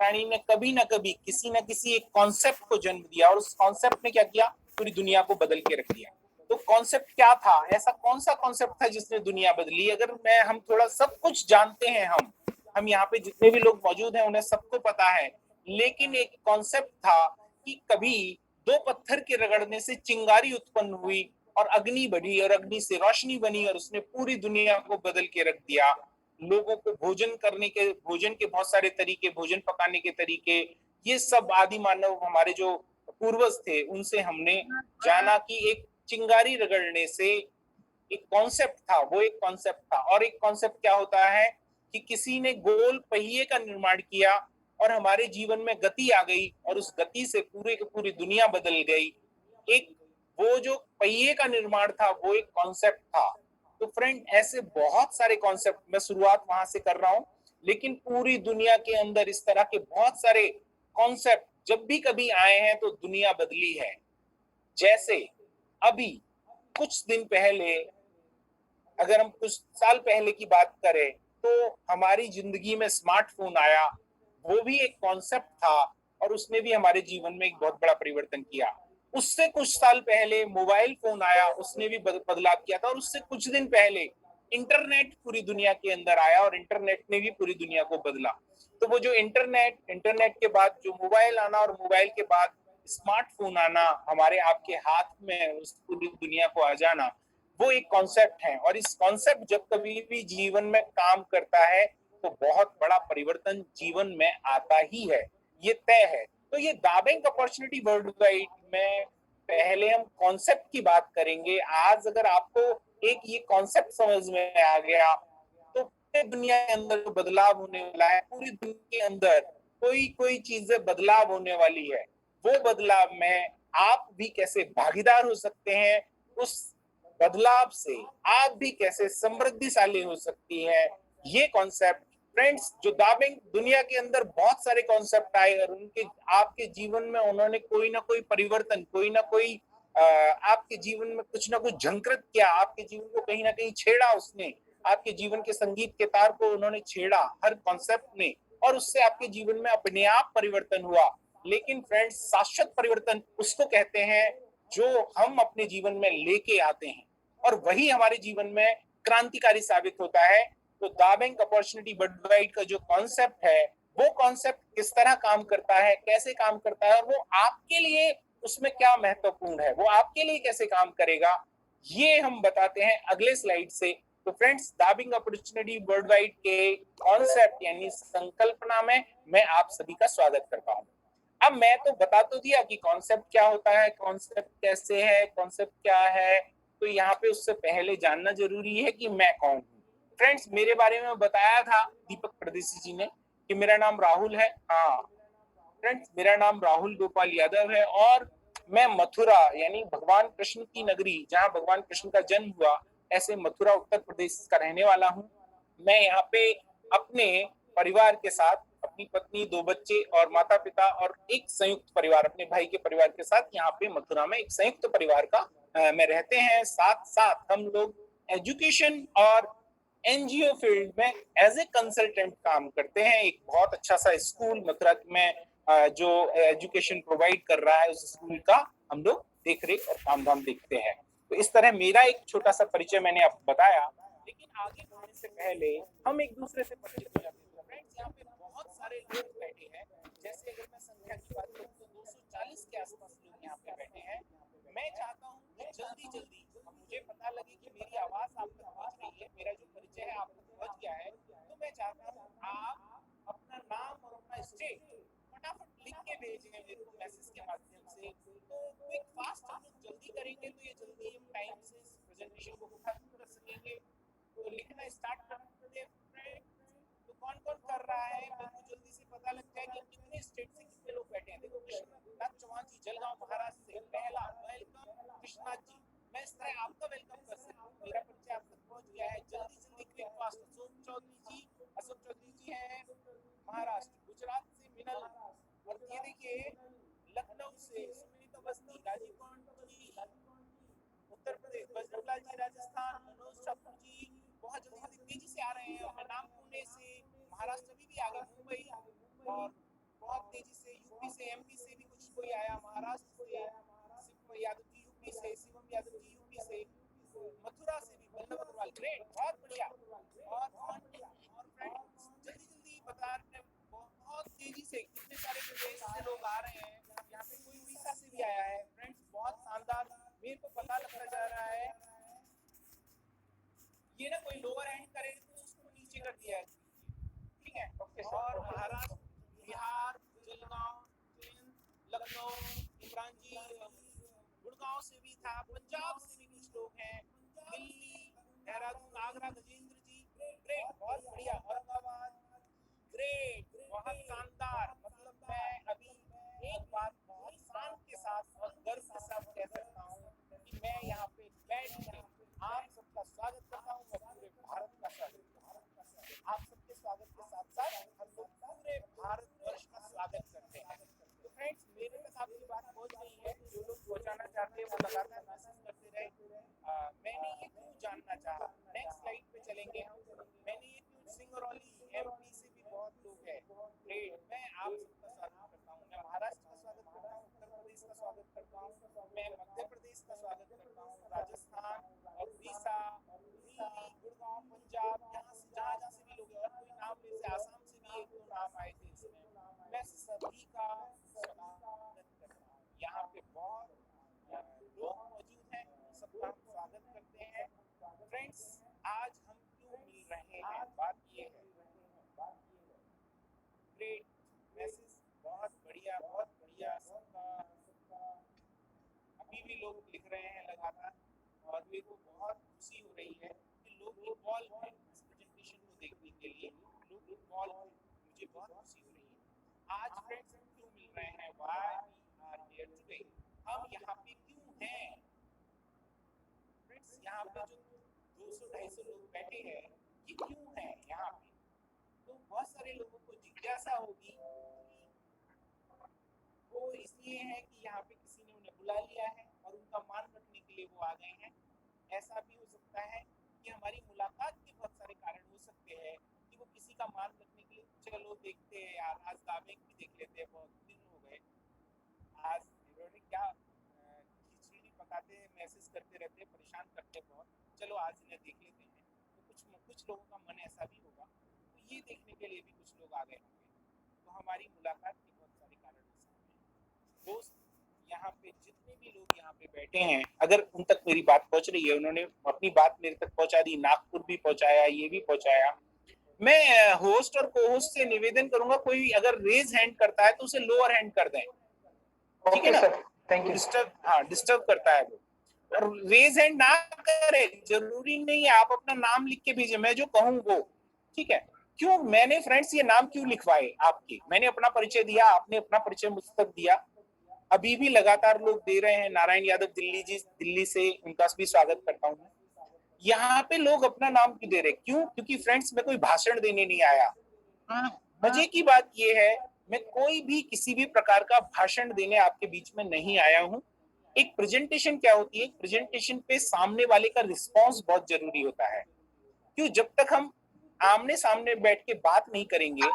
प्राणी ने कभी ना कभी किसी ना किसी एक कॉन्सेप्ट को जन्म दिया, और उस कॉन्सेप्ट ने क्या किया, पूरी दुनिया को बदल के रख दिया। तो कॉन्सेप्ट क्या था, ऐसा कौन सा कॉन्सेप्ट था जिसने दुनिया बदली? अगर मैं हम थोड़ा, सब कुछ जानते हैं हम यहाँ पे जितने भी लोग मौजूद हैं उन्हें सबको पता है, लेकिन एक कॉन्सेप्ट था कि कभी दो पत्थर के रगड़ने से चिंगारी उत्पन्न हुई और अग्नि बढ़ी और अग्नि से रोशनी बनी और उसने पूरी दुनिया को बदल के रख दिया। लोगों को भोजन के बहुत सारे तरीके, भोजन पकाने के तरीके, ये सब आदि मानव हमारे जो पूर्वज थे उनसे हमने जाना कि एक चिंगारी रगड़ने से एक कॉन्सेप्ट था, वो एक कॉन्सेप्ट था। और एक कॉन्सेप्ट क्या होता है कि किसी ने गोल पहिए का निर्माण किया और हमारे जीवन में गति आ गई और उस गति से पूरी की पूरी दुनिया बदल गई। एक वो जो पहिए का निर्माण था वो एक कॉन्सेप्ट था। तो फ्रेंड, ऐसे बहुत सारे कॉन्सेप्ट, मैं शुरुआत वहां से कर रहा हूं, लेकिन पूरी दुनिया के अंदर इस तरह के बहुत सारे कॉन्सेप्ट जब भी कभी आए हैं तो दुनिया बदली है। जैसे अभी कुछ दिन पहले, अगर हम कुछ साल पहले की बात करें, तो हमारी जिंदगी में स्मार्टफोन आया, वो भी एक कॉन्सेप्ट था और उसने भी हमारे जीवन में एक बहुत बड़ा परिवर्तन किया। उससे कुछ साल पहले मोबाइल फोन आया, उसने भी बदलाव किया था। और उससे कुछ दिन पहले इंटरनेट पूरी दुनिया के अंदर आया और इंटरनेट ने भी पूरी दुनिया को बदला। तो वो जो इंटरनेट के बाद जो मोबाइल आना और मोबाइल के बाद स्मार्टफोन आना, हमारे आपके हाथ में उस पूरी दुनिया को आ जाना, वो एक कॉन्सेप्ट है। और इस कॉन्सेप्ट जब कभी भी जीवन में काम करता है तो बहुत बड़ा परिवर्तन जीवन में आता ही है, ये तय है। तो ये दाबेंग अपॉर्चुनिटी वर्ल्ड वाइड में पहले हम कॉन्सेप्ट की बात करेंगे। आज अगर आपको एक ये कॉन्सेप्ट समझ में आ गया तो पूरी दुनिया के अंदर जो बदलाव होने वाला है, पूरी दुनिया के अंदर कोई कोई चीजें बदलाव होने वाली है, वो बदलाव में आप भी कैसे भागीदार हो सकते हैं, उस बदलाव से आप भी कैसे समृद्धिशाली हो सकती है, ये कॉन्सेप्ट। फ्रेंड्स, जो दाबेंग दुनिया के अंदर बहुत सारे कॉन्सेप्ट आए और उनके आपके जीवन में उन्होंने कोई ना कोई परिवर्तन, कोई ना कोई आपके जीवन में कुछ ना कुछ झंकृत किया, आपके जीवन को कहीं ना कहीं छेड़ा उसने, आपके जीवन के संगीत के तार को उन्होंने छेड़ा हर कॉन्सेप्ट ने, और उससे आपके जीवन में अपने आप परिवर्तन हुआ। लेकिन फ्रेंड्स, शाश्वत परिवर्तन उसको कहते हैं जो हम अपने जीवन में लेके आते हैं और वही हमारे जीवन में क्रांतिकारी साबित होता है। तो दाबेंग अपॉर्चुनिटी वर्ल्डवाइड का जो कॉन्सेप्ट है, वो कॉन्सेप्ट किस तरह काम करता है, कैसे काम करता है, और वो आपके लिए उसमें क्या महत्वपूर्ण है, वो आपके लिए कैसे काम करेगा, ये हम बताते हैं अगले स्लाइड से। तो फ्रेंड्स, दाबिंग अपॉर्चुनिटी वर्ल्डवाइड के कॉन्सेप्ट यानी संकल्पना में मैं आप सभी का स्वागत करता हूं। अब मैं तो बता तो दिया कि कॉन्सेप्ट क्या होता है, कॉन्सेप्ट कैसे है, कॉन्सेप्ट क्या है, तो यहाँ पे उससे पहले जानना जरूरी है कि मैं कौन हूँ। फ्रेंड्स, मेरे बारे में बताया था दीपक परदेसी जी ने कि मेरा नाम राहुल है। हाँ फ्रेंड्स, मेरा नाम राहुल गोपाल यादव है और मैं मथुरा यानी भगवान कृष्ण की नगरी, जहाँ भगवान कृष्ण का जन्म हुआ, ऐसे मथुरा उत्तर प्रदेश का रहने वाला हूँ। मैं यहाँ पे अपने परिवार के साथ, अपनी पत्नी, दो बच्चे और माता पिता और एक संयुक्त परिवार, अपने भाई के परिवार के साथ यहाँ पे मथुरा में एक संयुक्त परिवार का में रहते हैं। साथ साथ हम लोग एजुकेशन और एनजीओ फील्ड में एज ए कंसल्टेंट काम करते हैं। एक बहुत अच्छा सा स्कूल मथुरा में जो एजुकेशन प्रोवाइड कर रहा है, उस स्कूल का हम लोग देख रेख और काम धाम देखते हैं। तो इस तरह मेरा एक छोटा सा परिचय मैंने आपको बताया, लेकिन आगे बढ़ने से पहले हम एक दूसरे से परिचित हो जाते हैं। फ्रेंड्स, यहाँ पे बहुत सारे लोग बैठे हैं। जैसे अगर मैं संख्या की बात करूँ तो 240 के आसपास लोग यहाँ पे बैठे हैं। मैं चाहता हूँ कि जल्दी जल्दी मुझे पता लगे कि मेरी आवाज आप तक पहुंच रही है, मेरा जो परिचय है आप तक पहुंच गया है, तो मैं चाहता हूँ आप अपना नाम और अपना स्टेट फटाफट लिख के भेजें मेरे को मैसेज के माध्यम से। तो क्विक फास्ट हम लोग जल्दी करेंगे तो ये जल्दी हम टाइम से इस प्रेजेंटेशन को खत्म कर सकेंगे। तो लिखना स्टार्ट करते हैं फ्रेंड। तो कौन कौन कर रहा है, मेरे को जल्दी से पता लग जाए कि कितने स्टेट से कितने लोग बैठे हैं। देखो, कृष्णनाथ चौहान जी जलगांव महाराष्ट्र से, पहला वेलकम कृष्णनाथ जी। मैं इस तरह आपका वेलकम कर सकता हूँ, मेरा परिचय आप तक पहुंच गया है। जल्दी जल्दी क्विक फास्ट अशोक चौधरी जी हैं महाराष्ट्र। गुजरात से मिनल, और ये देखिए लखनऊ से सुनीता अवस्थी, राजीव कौंड जी उत्तर प्रदेश, बजरंगलाल जी राजस्थान, मनोज ठाकुर जी बहुत जल्दी तेजी से आ रहे हैं। और मैं नाम पुणे से, महाराष्ट्र अभी भी आ गए, मुंबई और तेजी से। यूपी से, एमपी से भी कुछ कोई आया, महाराष्ट्र से शिवम यादव जी यूपी से, शिवम यादव जी यूपी से, मथुरा से भी बल्लभ अग्रवाल। ग्रेट, बहुत बढ़िया। और फ्रेंड्स जल्दी जल्दी बता रहे हैं, बहुत तेजी से कितने सारे प्रदेश से लोग आ रहे हैं। यहाँ पे कोई उड़ीसा से भी आया है। फ्रेंड्स बहुत शानदार, मेरे को पता लगता जा रहा है। ये ना कोई लोअर हैंड करे तो उसको नीचे कर दिया है, ठीक है। और महाराष्ट्र, बिहार, जलगांव, लखनऊ, इमरान जी गुड़गांव से भी था, पंजाब से भी कुछ लोग हैं, दिल्ली, देहरादून, आगरा, गजेंद्र जी, ग्रेट, बहुत बढ़िया। औरंगाबाद, ग्रेट, बहुत शानदार। मतलब मैं अभी एक बात बहुत शान के साथ और गर्व के साथ कह सकता हूँ कि मैं यहाँ पे बैठ के आप सबका स्वागत करता हूँ। मैं पूरे भारत का स्वागत करता हूँ। आप सबके स्वागत के साथ साथ हम लोग पूरे भारतवर्ष का स्वागत करते हैं। तो फ्रेंड्स मेरे तक आपकी बात पहुंच गई है। जो लोग पहुंचाना चाहते हैं वो लगातार मैसेज करते रहे। मैंने ये क्यों जानना चाहा। नेक्स्ट स्लाइड पे चलेंगे हम। मैंने ये क्यों, सिंगरौली एमपी से भी बहुत लोग हैं। ग्रेट, मैं आप सबका स्वागत करता हूँ। मैं महाराष्ट्र का स्वागत करता हूँ, उत्तर प्रदेश का स्वागत करता हूँ, मैं मध्य प्रदेश का स्वागत करता हूँ, राजस्थान और उड़ीसा, दिल्ली, गुड़गांव, पंजाब, यहाँ से जहाँ से भी लोग हैं। और कोई नाम मेरे से आसाम से भी एक दो नाम आए थे इसमें। मैं सभी का स्वागत करता हूँ। यहाँ पे बहुत लोग मौजूद हैं, सबका हम स्वागत करते हैं। फ्रेंड्स आज हम क्यों मिल रहे हैं, बात ये है। ग्रेट मैसेज, बहुत बढ़िया, बहुत बढ़िया। सबका अभी भी लोग लिख रहे हैं लगातार और मेरे को बहुत खुशी हो रही है कि लोग इन्वॉल्व हैं इस प्रेजेंटेशन को देखने के लिए। लोग इन्वॉल्व हैं, मुझे बहुत खुशी हो रही है। आज फ्रेंड्स हम क्यों मिल रहे हैं, why we are here today, हम यहाँ पे क्यों हैं। फ्रेंड्स यहाँ पे जो 200-250 लोग बैठे हैं, ये क्यों हैं यहाँ पे। तो बहुत सारे लोगों को जिज्ञासा होगी, वो इसलिए है कि यहाँ पे किसी ने उन्हें बुला लिया है और उनका मान रखने के लिए वो आ गए हैं। ऐसा भी हो सकता है कि हमारी मुलाकात के बहुत सारे कारण हो सकते हैं कि वो किसी का मान रखने के लिए, चलो देखते हैं यार आज दावे भी देख लेते हैं, बहुत दिन हो गए, आज इन्होंने क्या खिचड़ी पकाते मैसेज करते रहते, परेशान करते बहुत, चलो आज इन्हें देख लेते हैं। तो कुछ लोगों का मन ऐसा भी होगा, तो ये देखने के लिए भी कुछ लोग आ गए होंगे। तो हमारी मुलाकात के बहुत सारे कारण हो सकते हैं। दोस्त यहाँ पे जितने भी लोग यहाँ पे बैठे हैं, अगर उन तक मेरी बात पहुंच रही है, उन्होंने अपनी बात मेरे तक पहुंचा दी, नागपुर भी पहुंचाया, ये भी पहुंचाया। मैं होस्ट और को होस्ट से निवेदन करूंगा, कोई अगर रेज हैंड करता है तो उसे लोअर हैंड कर दें, ठीक है ना। Thank you. डिस्टर्ब करता है वो, और रेज हैंड ना करे, जरूरी नहीं है आप अपना नाम लिख के भेजे, मैं जो कहूँ वो, ठीक है। क्यों मैंने फ्रेंड्स ये नाम क्यों लिखवाए आपके, मैंने अपना परिचय दिया, आपने अपना परिचय मुझ तक दिया, अभी भी लगातार लोग दे रहे हैं। नारायण यादव दिल्ली जी, दिल्ली से, उनका भी स्वागत करता हूँ। यहाँ पे लोग अपना नाम क्यों दे रहे, क्यों, क्योंकि फ्रेंड्स मैं कोई भाषण देने नहीं आया। मजे की बात ये है, मैं कोई भी किसी भी प्रकार का भाषण देने आपके बीच में नहीं आया हूँ। एक प्रेजेंटेशन क्या होती है, प्रेजेंटेशन पे सामने वाले का रिस्पॉन्स बहुत जरूरी होता है। क्यों, जब तक हम आमने सामने बैठ के बात नहीं करेंगे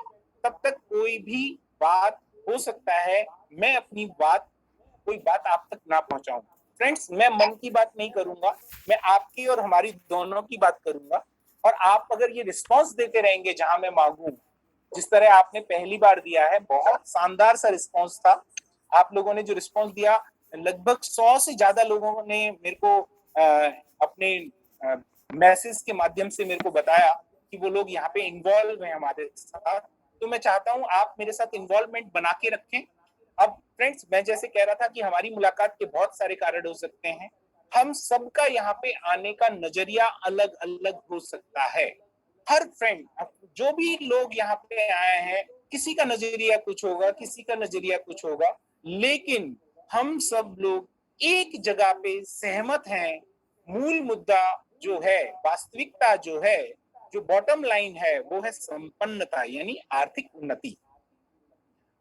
तब तक कोई भी बात हो सकता है मैं अपनी बात, कोई बात आप तक ना पहुंचाऊं। फ्रेंड्स मैं मन की बात नहीं करूंगा, मैं आपकी और हमारी दोनों की बात करूंगा। और आप अगर ये रिस्पॉन्स देते रहेंगे जहां मैं मांगू, जिस तरह आपने पहली बार दिया है, बहुत शानदार सा रिस्पॉन्स था। आप लोगों ने जो रिस्पॉन्स दिया, लगभग 100 से ज्यादा लोगों ने मेरे को अपने मैसेज के माध्यम से मेरे को बताया कि वो लोग यहाँ पे इन्वॉल्व हैं हमारे साथ। तो मैं चाहता हूँ आप मेरे साथ इन्वॉल्वमेंट बना के रखें। अब फ्रेंड्स मैं जैसे कह रहा था कि हमारी मुलाकात के बहुत सारे कारण हो सकते हैं, हम सबका यहाँ पे आने का नजरिया अलग अलग हो सकता है। हर फ्रेंड, जो भी लोग यहाँ पे आए हैं, किसी का नजरिया कुछ होगा, किसी का नजरिया कुछ होगा, लेकिन हम सब लोग एक जगह पे सहमत हैं। मूल मुद्दा जो है, वास्तविकता जो है, जो बॉटम लाइन है, वो है संपन्नता, यानी आर्थिक उन्नति।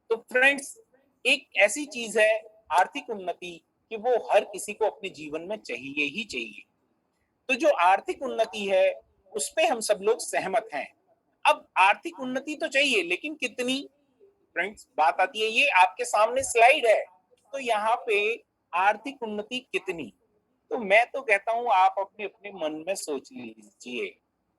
तो फ्रेंड्स एक ऐसी चीज है आर्थिक उन्नति कि वो हर किसी को अपने जीवन में चाहिए ही चाहिए। तो जो आर्थिक उन्नति है उस पे हम सब लोग सहमत हैं। अब आर्थिक उन्नति तो चाहिए, लेकिन कितनी, फ्रेंड्स बात आती है, ये आपके सामने स्लाइड है, तो यहाँ पे आर्थिक उन्नति कितनी, तो मैं तो कहता हूँ आप अपने अपने मन में सोच लीजिए,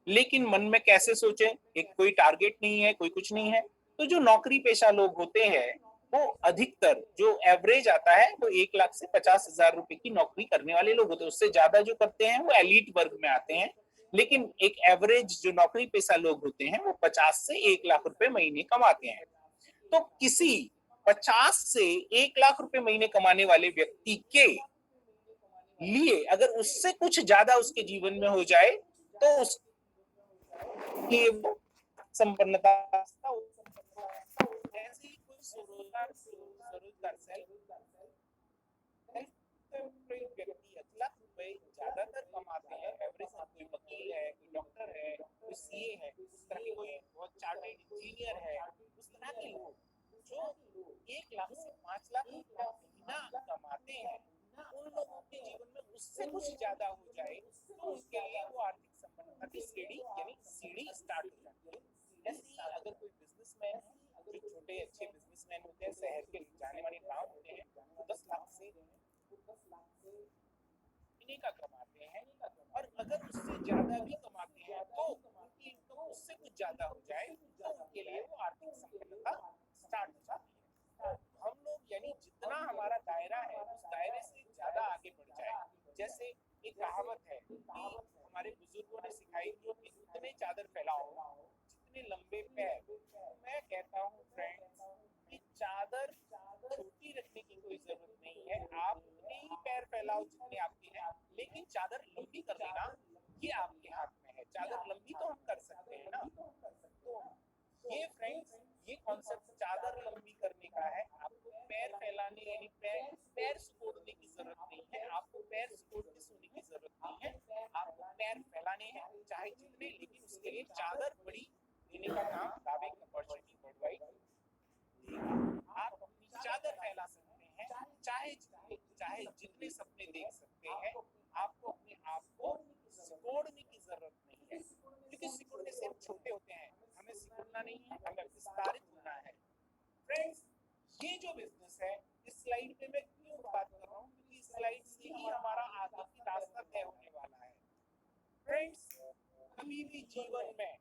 लेकिन मन में कैसे सोचें, एक कोई टारगेट नहीं है, कोई कुछ नहीं है। तो जो नौकरी पेशा लोग होते हैं वो अधिकतर जो एवरेज आता है वो 1 लाख से 50,000 रुपए की नौकरी करने वाले लोग होते हैं, उससे ज्यादा जो करते हैं वो एलिट वर्ग में आते हैं। लेकिन एक एवरेज जो नौकरी पेशा लोग होते हैं वो 50 से 1 लाख रुपए महीने कमाते हैं। तो किसी 50 से 1 लाख रुपए महीने कमाने वाले व्यक्ति के लिए अगर उससे कुछ ज्यादा उसके जीवन में हो जाए तो उसके संपन्नता ऐसे ही कोई स्वरोजगार स्वरोजगार व्यक्ति 1 लाख रुपए ज्यादातर कमाते हैं एवरेज, कोई वकील है, कोई डॉक्टर है, कोई सीए है, उस तरह के कोई बहुत चार्टेड इंजीनियर है, उस तरह के लोग जो 1 लाख से 5 लाख रुपया महीना कमाते हैं, उन लोगों के जीवन में उससे कुछ ज्यादा हो जाए तो उनके लिए वो आर्थिक संपन्नता की सीढ़ी यानी सीढ़ी स्टार्ट हो जाती है। ऐसे ही अगर कोई बिजनेसमैन है, जो छोटे अच्छे बिजनेसमैन होते हैं, शहर के जाने माने नाम होते हैं, तो 10 लाख से महीने का कमाते हैं, और अगर उससे ज्यादा भी कमाते हैं तो उनकी इनकम उससे कुछ ज्यादा हो जाए तो उनके लिए वो आर्थिक संपन्नता स्टार्ट हो जाती है। हम लोग यानी जितना हमारा दायरा है उस दायरे से ज्यादा आगे बढ़ जाए। जैसे एक कहावत है कि हमारे बुजुर्गों ने सिखाई थी कि उतने चादर फैलाओ जितने लंबे पैर। तो मैं कहता हूँ फ्रेंड्स कि चादर छोटी रखने की कोई जरूरत नहीं है, आप उतने ही पैर फैलाओ जितने आपके हैं, लेकिन चादर लंबी कर देना ये आपके हाथ में है। चादर लंबी तो हम कर सकते हैं ना। तो ये फ्रेंड्स ये कॉन्सेप्ट चादर लंबी करने का है। आपको पैर फैलाने यानी पैर सिकोड़ने की जरूरत नहीं है, आपको पैर सिकोड़ के सोने की जरूरत नहीं है, आपको पैर फैलाने हैं चाहे जितने, लेकिन उसके लिए चादर बड़ी देने का काम दावे की अपॉर्चुनिटी वर्ल्डवाइड देगा। आप अपनी चादर फैला सकते हैं चाहे जितने सपने देख सकते हैं, आपको अपने आप को सिकोड़ने की जरूरत नहीं है, क्योंकि सिकुड़ने से हम छोटे होते हैं, हमें सिकुड़ना नहीं है, हमें विस्तारित होना है। फ्रेंड्स ये जो बिजनेस है, इस स्लाइड पे मैं क्यों बात कर रहा हूँ, क्योंकि इस स्लाइड से ही हमारा आगे की रास्ता तय होने वाला है। फ्रेंड्स कभी भी जीवन में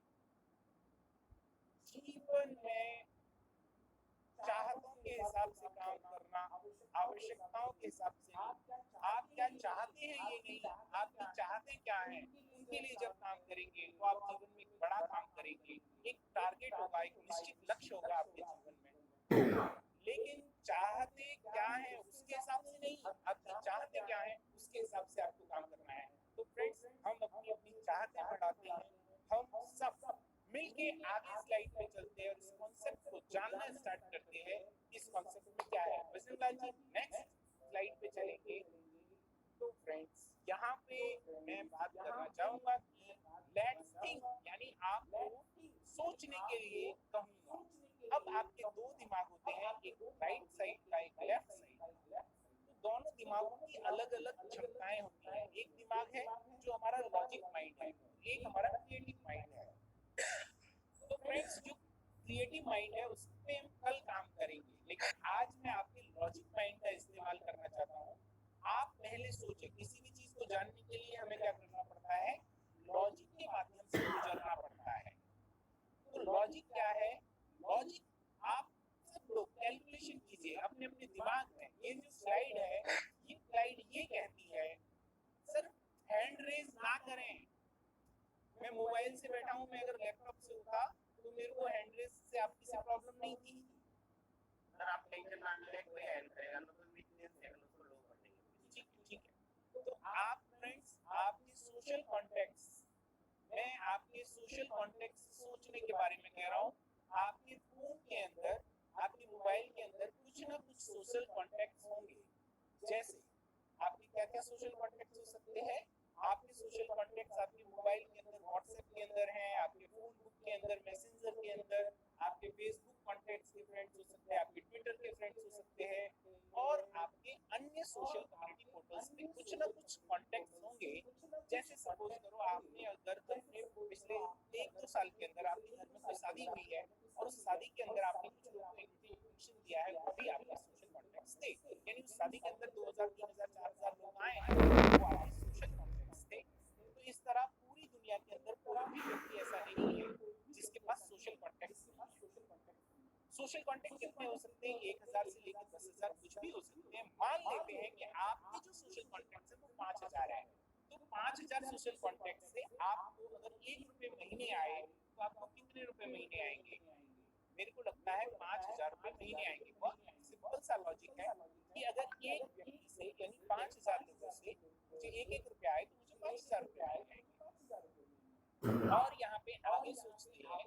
चाहतों के हिसाब से काम करना, आवश्यकताओं के हिसाब से नहीं। आप क्या चाहते हैं ये नहीं, आपके चाहते क्या हैं उनके लिए जब काम करेंगे तो आप जीवन में एक बड़ा काम करेंगे, एक टारगेट होगा, एक निश्चित लक्ष्य होगा आपके जीवन में। लेकिन चाहते क्या है उसके हिसाब से नहीं, आपकी चाहते क्या है उसके हिसाब से आपको काम करना है। तो फ्रेंड्स हम अपनी अपनी चाहते बढ़ाते हैं, हम सब मिलके आगे स्लाइड पे चलते हैं और इस कॉन्सेप्ट को जानना स्टार्ट करते हैं। इस कॉन्सेप्ट में क्या है वैष्णवलाल जी, नेक्स्ट स्लाइड पे चलेंगे। तो फ्रेंड्स यहाँ पे मैं बात करना चाहूंगा कि लेट्स थिंक यानी आपको सोचने के लिए कहूंगा। अब आपके दो दिमाग होते हैं, एक राइट साइड का एक लेफ्ट साइड का। तो दोनों दिमागों की अलग अलग क्षमताएं होती हैं। एक दिमाग है जो हमारा लॉजिक माइंड है, एक हमारा क्रिएटिव माइंड है। तो फ्रेंड्स जो क्रिएटिव माइंड है उस पे हम कल काम करेंगे, लेकिन आज मैं आपके लॉजिक माइंड का इस्तेमाल करना चाहता हूँ। आप पहले सोचें, किसी भी चीज को जानने के लिए हमें क्या करना पड़ता है, लॉजिक के माध्यम से गुजरना पड़ता है। तो लॉजिक क्या है, लॉजिक आप सब लोग कैलकुलेशन कीजिए अपने अपने दिमाग में। ये जो स्लाइड है ये स्लाइड ये कहती है सर हैंड रेज ना करें। मैं मोबाइल से बैठा हूँ, मैं अगर लैपटॉप से उठा तो मेरे को हैंड रेज से आपकी से प्रॉब्लम नहीं थी। सर आप टेंशन ना ले, कोई हेल्प करेगा तो कोई वीकनेस है उसको लो कर देंगे। ठीक है। तो आप फ्रेंड्स आपके सोशल कॉन्टेक्ट्स, मैं आपके सोशल कॉन्टेक्ट्स सोचने के बारे में कह रहा हूँ। आपके फोन के अंदर, आपके मोबाइल के अंदर कुछ ना कुछ सोशल कॉन्टेक्ट्स होंगे। जैसे आपके क्या क्या सोशल कॉन्टेक्ट्स हो सकते हैं, आपके सोशल कॉन्टेक्ट्स आपके मोबाइल के अंदर व्हाट्सएप के अंदर हैं, आपके फोन बुक के अंदर, मैसेंजर के अंदर, आपके फेसबुक कॉन्टेक्ट्स के फ्रेंड्स हो सकते हैं, आपके ट्विटर के फ्रेंड्स हो सकते हैं, और आपके अन्य सोशल कम्युनिटी पोर्टल्स पे कुछ ना कुछ कॉन्टेक्ट्स होंगे। जैसे सपोज करो आपने अगर अपने पिछले 1-2 साल के अंदर आपके घर में कोई शादी हुई है और उस शादी के अंदर आपने कुछ लोगों को इन्विटेशन दिया है, वो भी आपके सोशल कॉन्टेक्ट्स थे। यानी उस शादी के अंदर 2000, 3000, 4000 लोग आए हैं, वो आपके सोशल कॉन्टेक्ट्स थे। तो इस तरह पूरी दुनिया के अंदर कोई भी व्यक्ति ऐसा नहीं है जिसके पास सोशल कॉन्टेक्ट्स। सोशल कॉन्टेक्ट कितने हो सकते हैं? 1000 से लेकर 10,000 कुछ भी हो सकते हैं। मान लेते हैं कि आपके जो सोशल कॉन्टेक्ट है वो 5000 है, तो 5000 सोशल कॉन्टेक्ट से आपको अगर 1 रुपए महीने आए तो आपको कितने रुपए महीने आएंगे? मेरे को लगता है 5000 रुपए महीने आएंगे। बहुत सिंपल सा लॉजिक है कि अगर एक व्यक्ति से यानी 5000 लोगों से मुझे 1-1 रुपया आए तो मुझे 5000 रुपए आएंगे। और यहाँ पे आगे सोचते हैं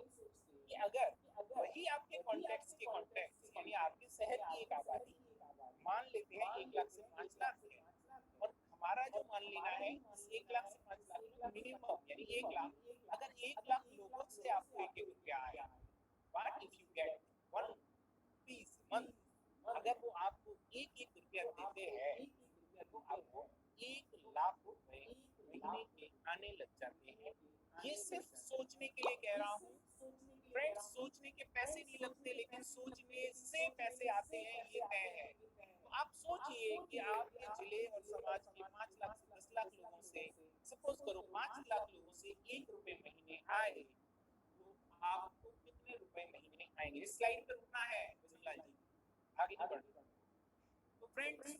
कि अगर वही आपके कॉन्टेक्ट्स के कॉन्टेक्ट्स यानी आपके शहर की एक आबादी मान लेते हैं 1 लाख से 5 लाख है, और हमारा जो मान लेना है 1 लाख से 5 लाख में मिनिमम यानी 1 लाख, अगर 1 लाख लोगों से आपको 1-1 रुपया आया, but if you get 1 rupees month, अगर वो आपको 1-1 रुपया देते हैं तो आपको 1 लाख रुपए महीने के आने लग जाते हैं। ये सिर्फ सोचने के लिए कह रहा हूँ फ्रेंड्स, सोचने के पैसे नहीं लगते, लेकिन सोचने से पैसे आते हैं, ये तय है। तो आप सोचिए कि आपके जिले और समाज के 5 लाख से 10 लाख लोगों से, सपोज करो 5 लाख लोगों से 1 रुपए महीने आए तो आपको कितने रुपए महीने आएंगे? इस स्लाइड पर रुकना है बिस्मिल्लाह जी, आगे नहीं बढ़ना। तो फ्रेंड्स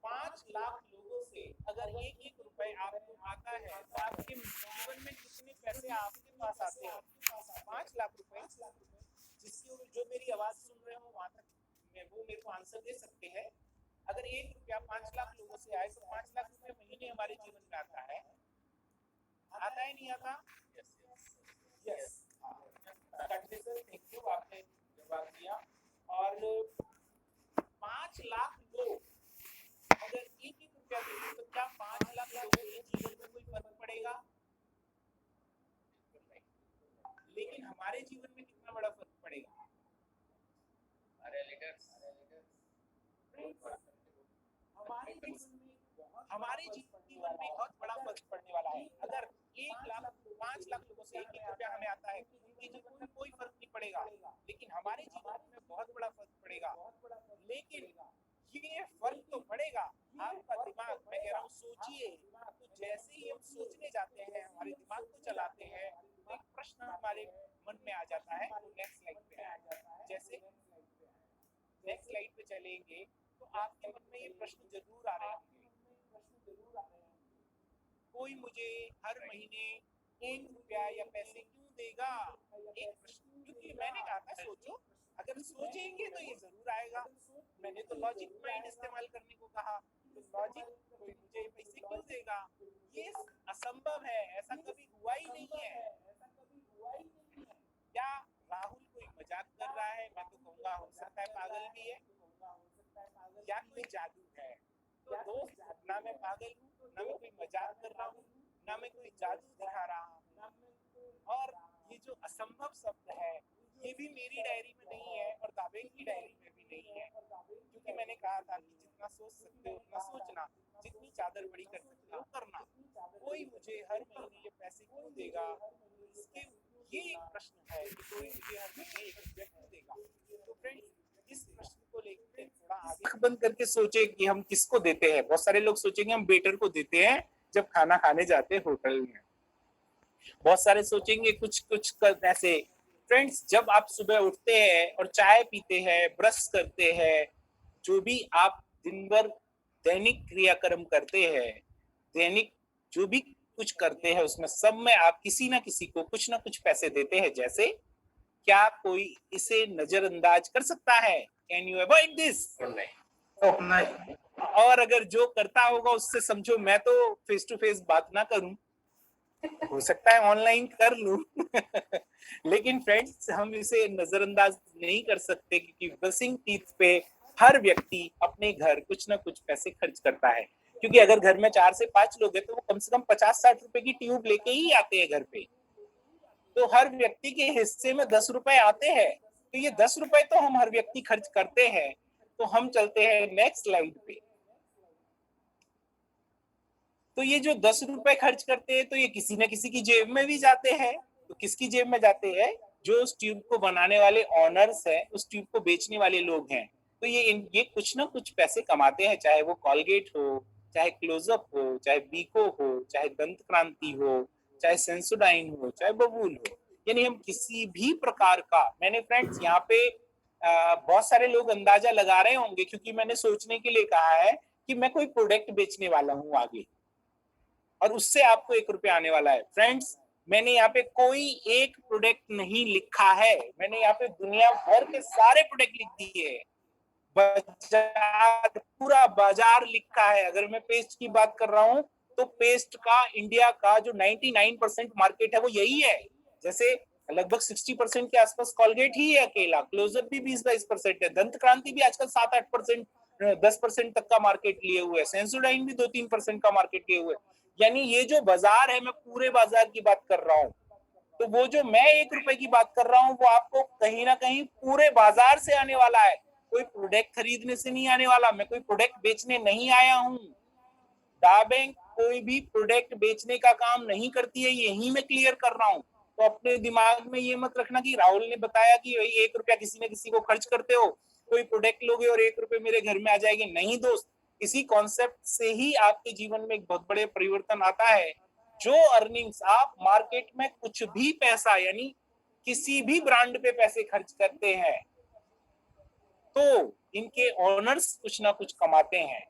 5 लाख लोगों से अगर 1-1 रुपए आपको आता है तो आपके जीवन में कितने पैसे आपके पास आते हैं? 5 लाख रुपए। जिसकी जो मेरी आवाज सुन रहे हो वहां तक वो मेरे को आंसर दे सकते हैं। अगर 1 रुपया 5 लाख लोगों से आए तो 5 लाख रुपए महीने हमारे जीवन में आता है नहीं आता? यस। थैंक यू, आपने जवाब दिया। और 5 लाख लोग अगर 1-1 रुपया देंगे तो क्या 5 लाख लोगों के जीवन में कोई फर्क पड़ेगा? लेकिन हमारे जीवन में कितना बड़ा फर्क पड़ेगा? हमारे जीवन में बहुत बड़ा फर्क पड़ने वाला है। अगर 1 लाख 5 लाख लोगों से 1-1 रुपया हमें आता है उनके जीवन में कोई फर्क नहीं पड़ेगा, लेकिन हमारे जीवन में बहुत बड़ा फर्क पड़ेगा। लेकिन ये फर्क तो पड़ेगा आपका दिमाग, मैं कह रहा हूँ सोचिए। तो जैसे ही हम सोचने जाते हैं, हमारे दिमाग को चलाते हैं, तो एक प्रश्न हमारे मन में आ जाता है। नेक्स्ट स्लाइड पे आ जाता है। जैसे नेक्स्ट स्लाइड पे चलेंगे तो आपके मन में ये प्रश्न जरूर आ रहे होंगे, कोई मुझे हर महीने 1 रुपया या पैसे क्यों देगा? एक प्रश्न, क्योंकि मैंने कहा था सोचो, अगर सोचेंगे तो ये जरूर आएगा। मैंने तो लॉजिक माइंड इस्तेमाल करने को कहा, तो लॉजिक कोई मुझे पैसे क्यों देगा, ये असंभव है, ऐसा कभी हुआ ही नहीं है। क्या राहुल कोई मजाक कर रहा है? मैं तो कहूँगा हो सकता है पागल भी है, या कोई जादू है। तो दोस्त, ना मैं पागल हूँ, ना मैं कोई मजाक कर रहा हूँ, ना मैं कोई जादू दिखा रहा हूँ। और ये जो असंभव शब्द है ये भी मेरी डायरी में नहीं है और दावेन की डायरी में भी नहीं है, क्योंकि मैंने कहा था कि जितना सोच सकते हो उतना सोचना, जितनी चादर बड़ी कर सकते हो करना। कोई मुझे हर महीने ये पैसे क्यों देगा, इसके ये एक प्रश्न है कि कोई मुझे हर महीने 1 रुपया क्यों देगा। तो फ्रेंड्स, इस प्रश्न को लेकर थोड़ा आंख बंद करके सोचे कि हम किसको देते हैं। बहुत सारे लोग सोचेंगे हम वेटर को देते हैं जब खाना खाने जाते हैं होटल में। बहुत सारे सोचेंगे कुछ कुछ ऐसे। फ्रेंड्स, जब आप सुबह उठते हैं और चाय पीते हैं, ब्रश करते हैं, जो भी आप दिन भर दैनिक क्रियाक्रम करते हैं, दैनिक जो भी कुछ करते हैं, उसमें सब में आप किसी ना किसी को कुछ ना कुछ पैसे देते हैं। जैसे क्या कोई इसे नजरअंदाज कर सकता है? Can you avoid this? नहीं। और अगर जो करता होगा उससे समझो मैं तो फेस टू फेस बात ना करूं, हो सकता है ऑनलाइन कर लूं लेकिन फ्रेंड्स, हम इसे नजरअंदाज नहीं कर सकते, क्योंकि ब्रशिंग टीथ पे हर व्यक्ति अपने घर कुछ ना कुछ पैसे खर्च करता है। क्योंकि अगर घर में 4 से 5 लोग हैं तो वो कम से कम 50-60 रुपए की ट्यूब लेके ही आते हैं घर पे। तो हर व्यक्ति के हिस्से में 10 रुपए आते हैं, तो ये 10 रुपए तो हम हर व्यक्ति खर्च करते हैं। तो हम चलते हैं नेक्स्ट स्लाइड पे। तो ये जो 10 रुपए खर्च करते हैं तो ये किसी न किसी की जेब में भी जाते हैं। तो किसकी जेब में जाते हैं? जो उस ट्यूब को बनाने वाले ऑनर्स हैं, उस ट्यूब को बेचने वाले लोग हैं। तो ये कुछ ना कुछ पैसे कमाते हैं, चाहे वो कॉलगेट हो, चाहे क्लोजअप हो, चाहे बीको हो, चाहे दंत क्रांति हो, चाहे सेंसोडाइन हो, चाहे बबूल हो। यानी हम किसी भी प्रकार का, मैंने फ्रेंड्स यहाँ पे बहुत सारे लोग अंदाजा लगा रहे होंगे, क्योंकि मैंने सोचने के लिए कहा है कि मैं कोई प्रोडक्ट बेचने वाला हूं आगे, और उससे आपको 1 रुपया आने वाला है। फ्रेंड्स, मैंने यहाँ पे कोई एक प्रोडक्ट नहीं लिखा है, मैंने यहाँ पे दुनिया भर के सारे प्रोडक्ट लिख दिए हैं। बाजार, पूरा बाजार लिखा है। अगर मैं पेस्ट की बात कर रहा हूं, तो पेस्ट का इंडिया का जो 99% मार्केट है वो यही है। जैसे लगभग 60% के आसपास कॉलगेट ही है अकेला, क्लोजअप भी 20-22% है, दंत क्रांति भी आजकल 7-8%, 10% तक का मार्केट लिए हुए है, सेंसोडाइन भी 2-3% का मार्केट लिए हुए। यानी ये जो बाजार है, मैं पूरे बाजार की बात कर रहा हूँ। तो वो जो मैं 1 रुपए की बात कर रहा हूँ, वो आपको कहीं ना कहीं पूरे बाजार से आने वाला है, कोई प्रोडक्ट खरीदने से नहीं आने वाला। मैं कोई प्रोडक्ट बेचने नहीं आया हूँ। डा बैंक कोई भी प्रोडक्ट बेचने का काम नहीं करती है, यही मैं क्लियर कर रहा हूँ। तो अपने दिमाग में ये मत रखना कि राहुल ने बताया कि भाई 1 रुपया किसी न किसी को खर्च करते हो, कोई प्रोडक्ट लोगे और 1 रुपए मेरे घर में आ जाएगी। नहीं दोस्त, इसी कॉन्सेप्ट से ही आपके जीवन में एक बहुत बड़े परिवर्तन आता है। जो अर्निंग्स आप मार्केट में कुछ भी पैसा, यानी किसी भी ब्रांड पे पैसे खर्च करते हैं, तो इनके ओनर्स कुछ ना कुछ कमाते हैं।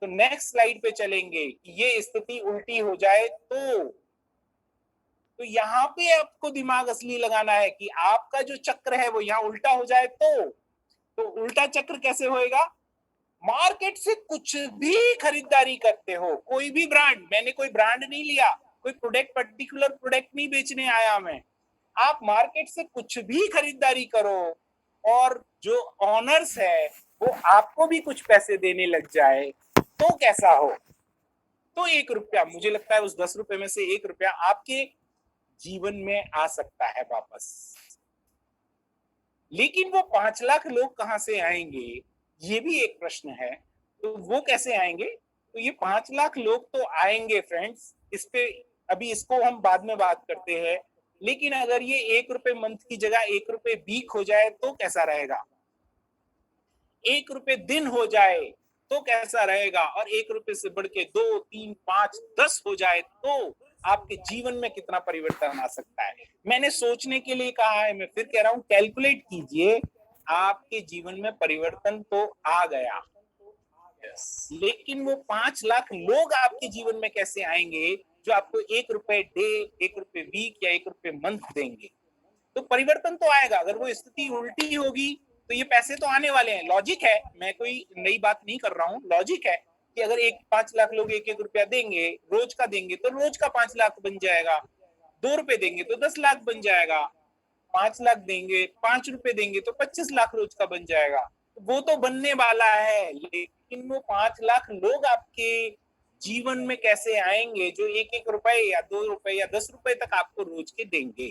तो नेक्स्ट स्लाइड पे चलेंगे। ये स्थिति उल्टी हो जाए तो यहाँ पे आपको दिमाग असली लगाना है कि आपका जो चक्र है वो यहाँ उल्टा हो जाए तो उल्टा चक्र कैसे होएगा? मार्केट से कुछ भी खरीदारी करते हो, कोई भी ब्रांड, मैंने कोई ब्रांड नहीं लिया, कोई प्रोडक्ट, पर्टिकुलर प्रोडक्ट नहीं बेचने आया मैं। आप मार्केट से कुछ भी खरीदारी करो और जो ऑनर्स है वो आपको भी कुछ पैसे देने लग जाए, तो कैसा हो? तो 1 रुपया, मुझे लगता है उस 10 रुपए में से 1 रुपया आपके जीवन में आ सकता है वापस। लेकिन वो 5 लाख लोग कहां से आएंगे, ये भी एक प्रश्न है। तो वो कैसे आएंगे? तो ये 5 लाख लोग तो आएंगे फ्रेंड्स, इस पे अभी इसको हम बाद में बात करते हैं। लेकिन अगर ये 1 रुपए मंथ की जगह 1 रुपए वीक हो जाए तो कैसा रहेगा? 1 रुपए दिन हो जाए तो कैसा रहेगा? और 1 रुपए से बढ़ के 2, 3, 5, 10 हो जाए तो आपके जीवन में कितना परिवर्तन आ सकता है? मैंने सोचने के लिए कहा है, मैं फिर कह रहा हूं, कैलकुलेट कीजिए, आपके जीवन में परिवर्तन तो आ गया। लेकिन वो 5 लाख लोग आपके जीवन में कैसे आएंगे जो आपको 1 रुपए डे, 1 रुपए वीक या 1 रुपए मंथ देंगे? तो परिवर्तन तो आएगा। अगर वो स्थिति उल्टी होगी तो ये पैसे तो आने वाले हैं। लॉजिक है, मैं कोई नई बात नहीं कर रहा हूँ, लॉजिक है कि अगर 5 लाख लोग 1-1 रुपया देंगे, रोज का देंगे, तो रोज का 5 लाख बन जाएगा। 2 रुपए देंगे तो 10 लाख बन जाएगा। 5 लाख देंगे, 5 रुपए देंगे तो 25 लाख रोज का बन जाएगा। वो तो बनने वाला है, लेकिन वो 5 लाख लोग आपके जीवन में कैसे आएंगे जो 1-1 रुपए या 2 रुपए या 10 रुपए तक आपको रोज के देंगे?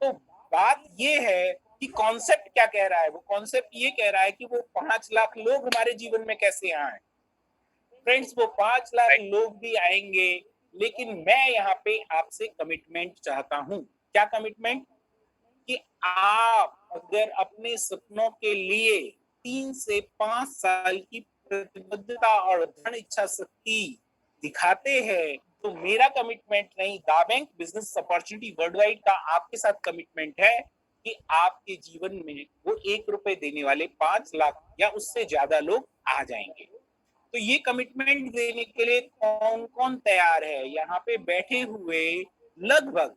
तो बात ये है कि कॉन्सेप्ट क्या कह रहा है? वो कॉन्सेप्ट ये कह रहा है कि वो 5 लाख लोग हमारे जीवन में कैसे आए। फ्रेंड्स, वो 5 लाख लोग भी आएंगे, लेकिन मैं यहाँ पे आपसे कमिटमेंट चाहता हूँ। क्या कमिटमेंट? कि आप अगर अपने सपनों के लिए 3 से 5 साल की प्रतिबद्धता और दृढ़ इच्छा शक्ति दिखाते हैं, तो मेरा कमिटमेंट नहीं, दा बैंक बिजनेस अपॉर्चुनिटी वर्ल्डवाइड का आपके साथ कमिटमेंट है कि आपके जीवन में वो 1 रुपए देने वाले 5 लाख या उससे ज्यादा लोग आ जाएंगे। तो ये कमिटमेंट देने के लिए कौन कौन तैयार है? यहाँ पे बैठे हुए लगभग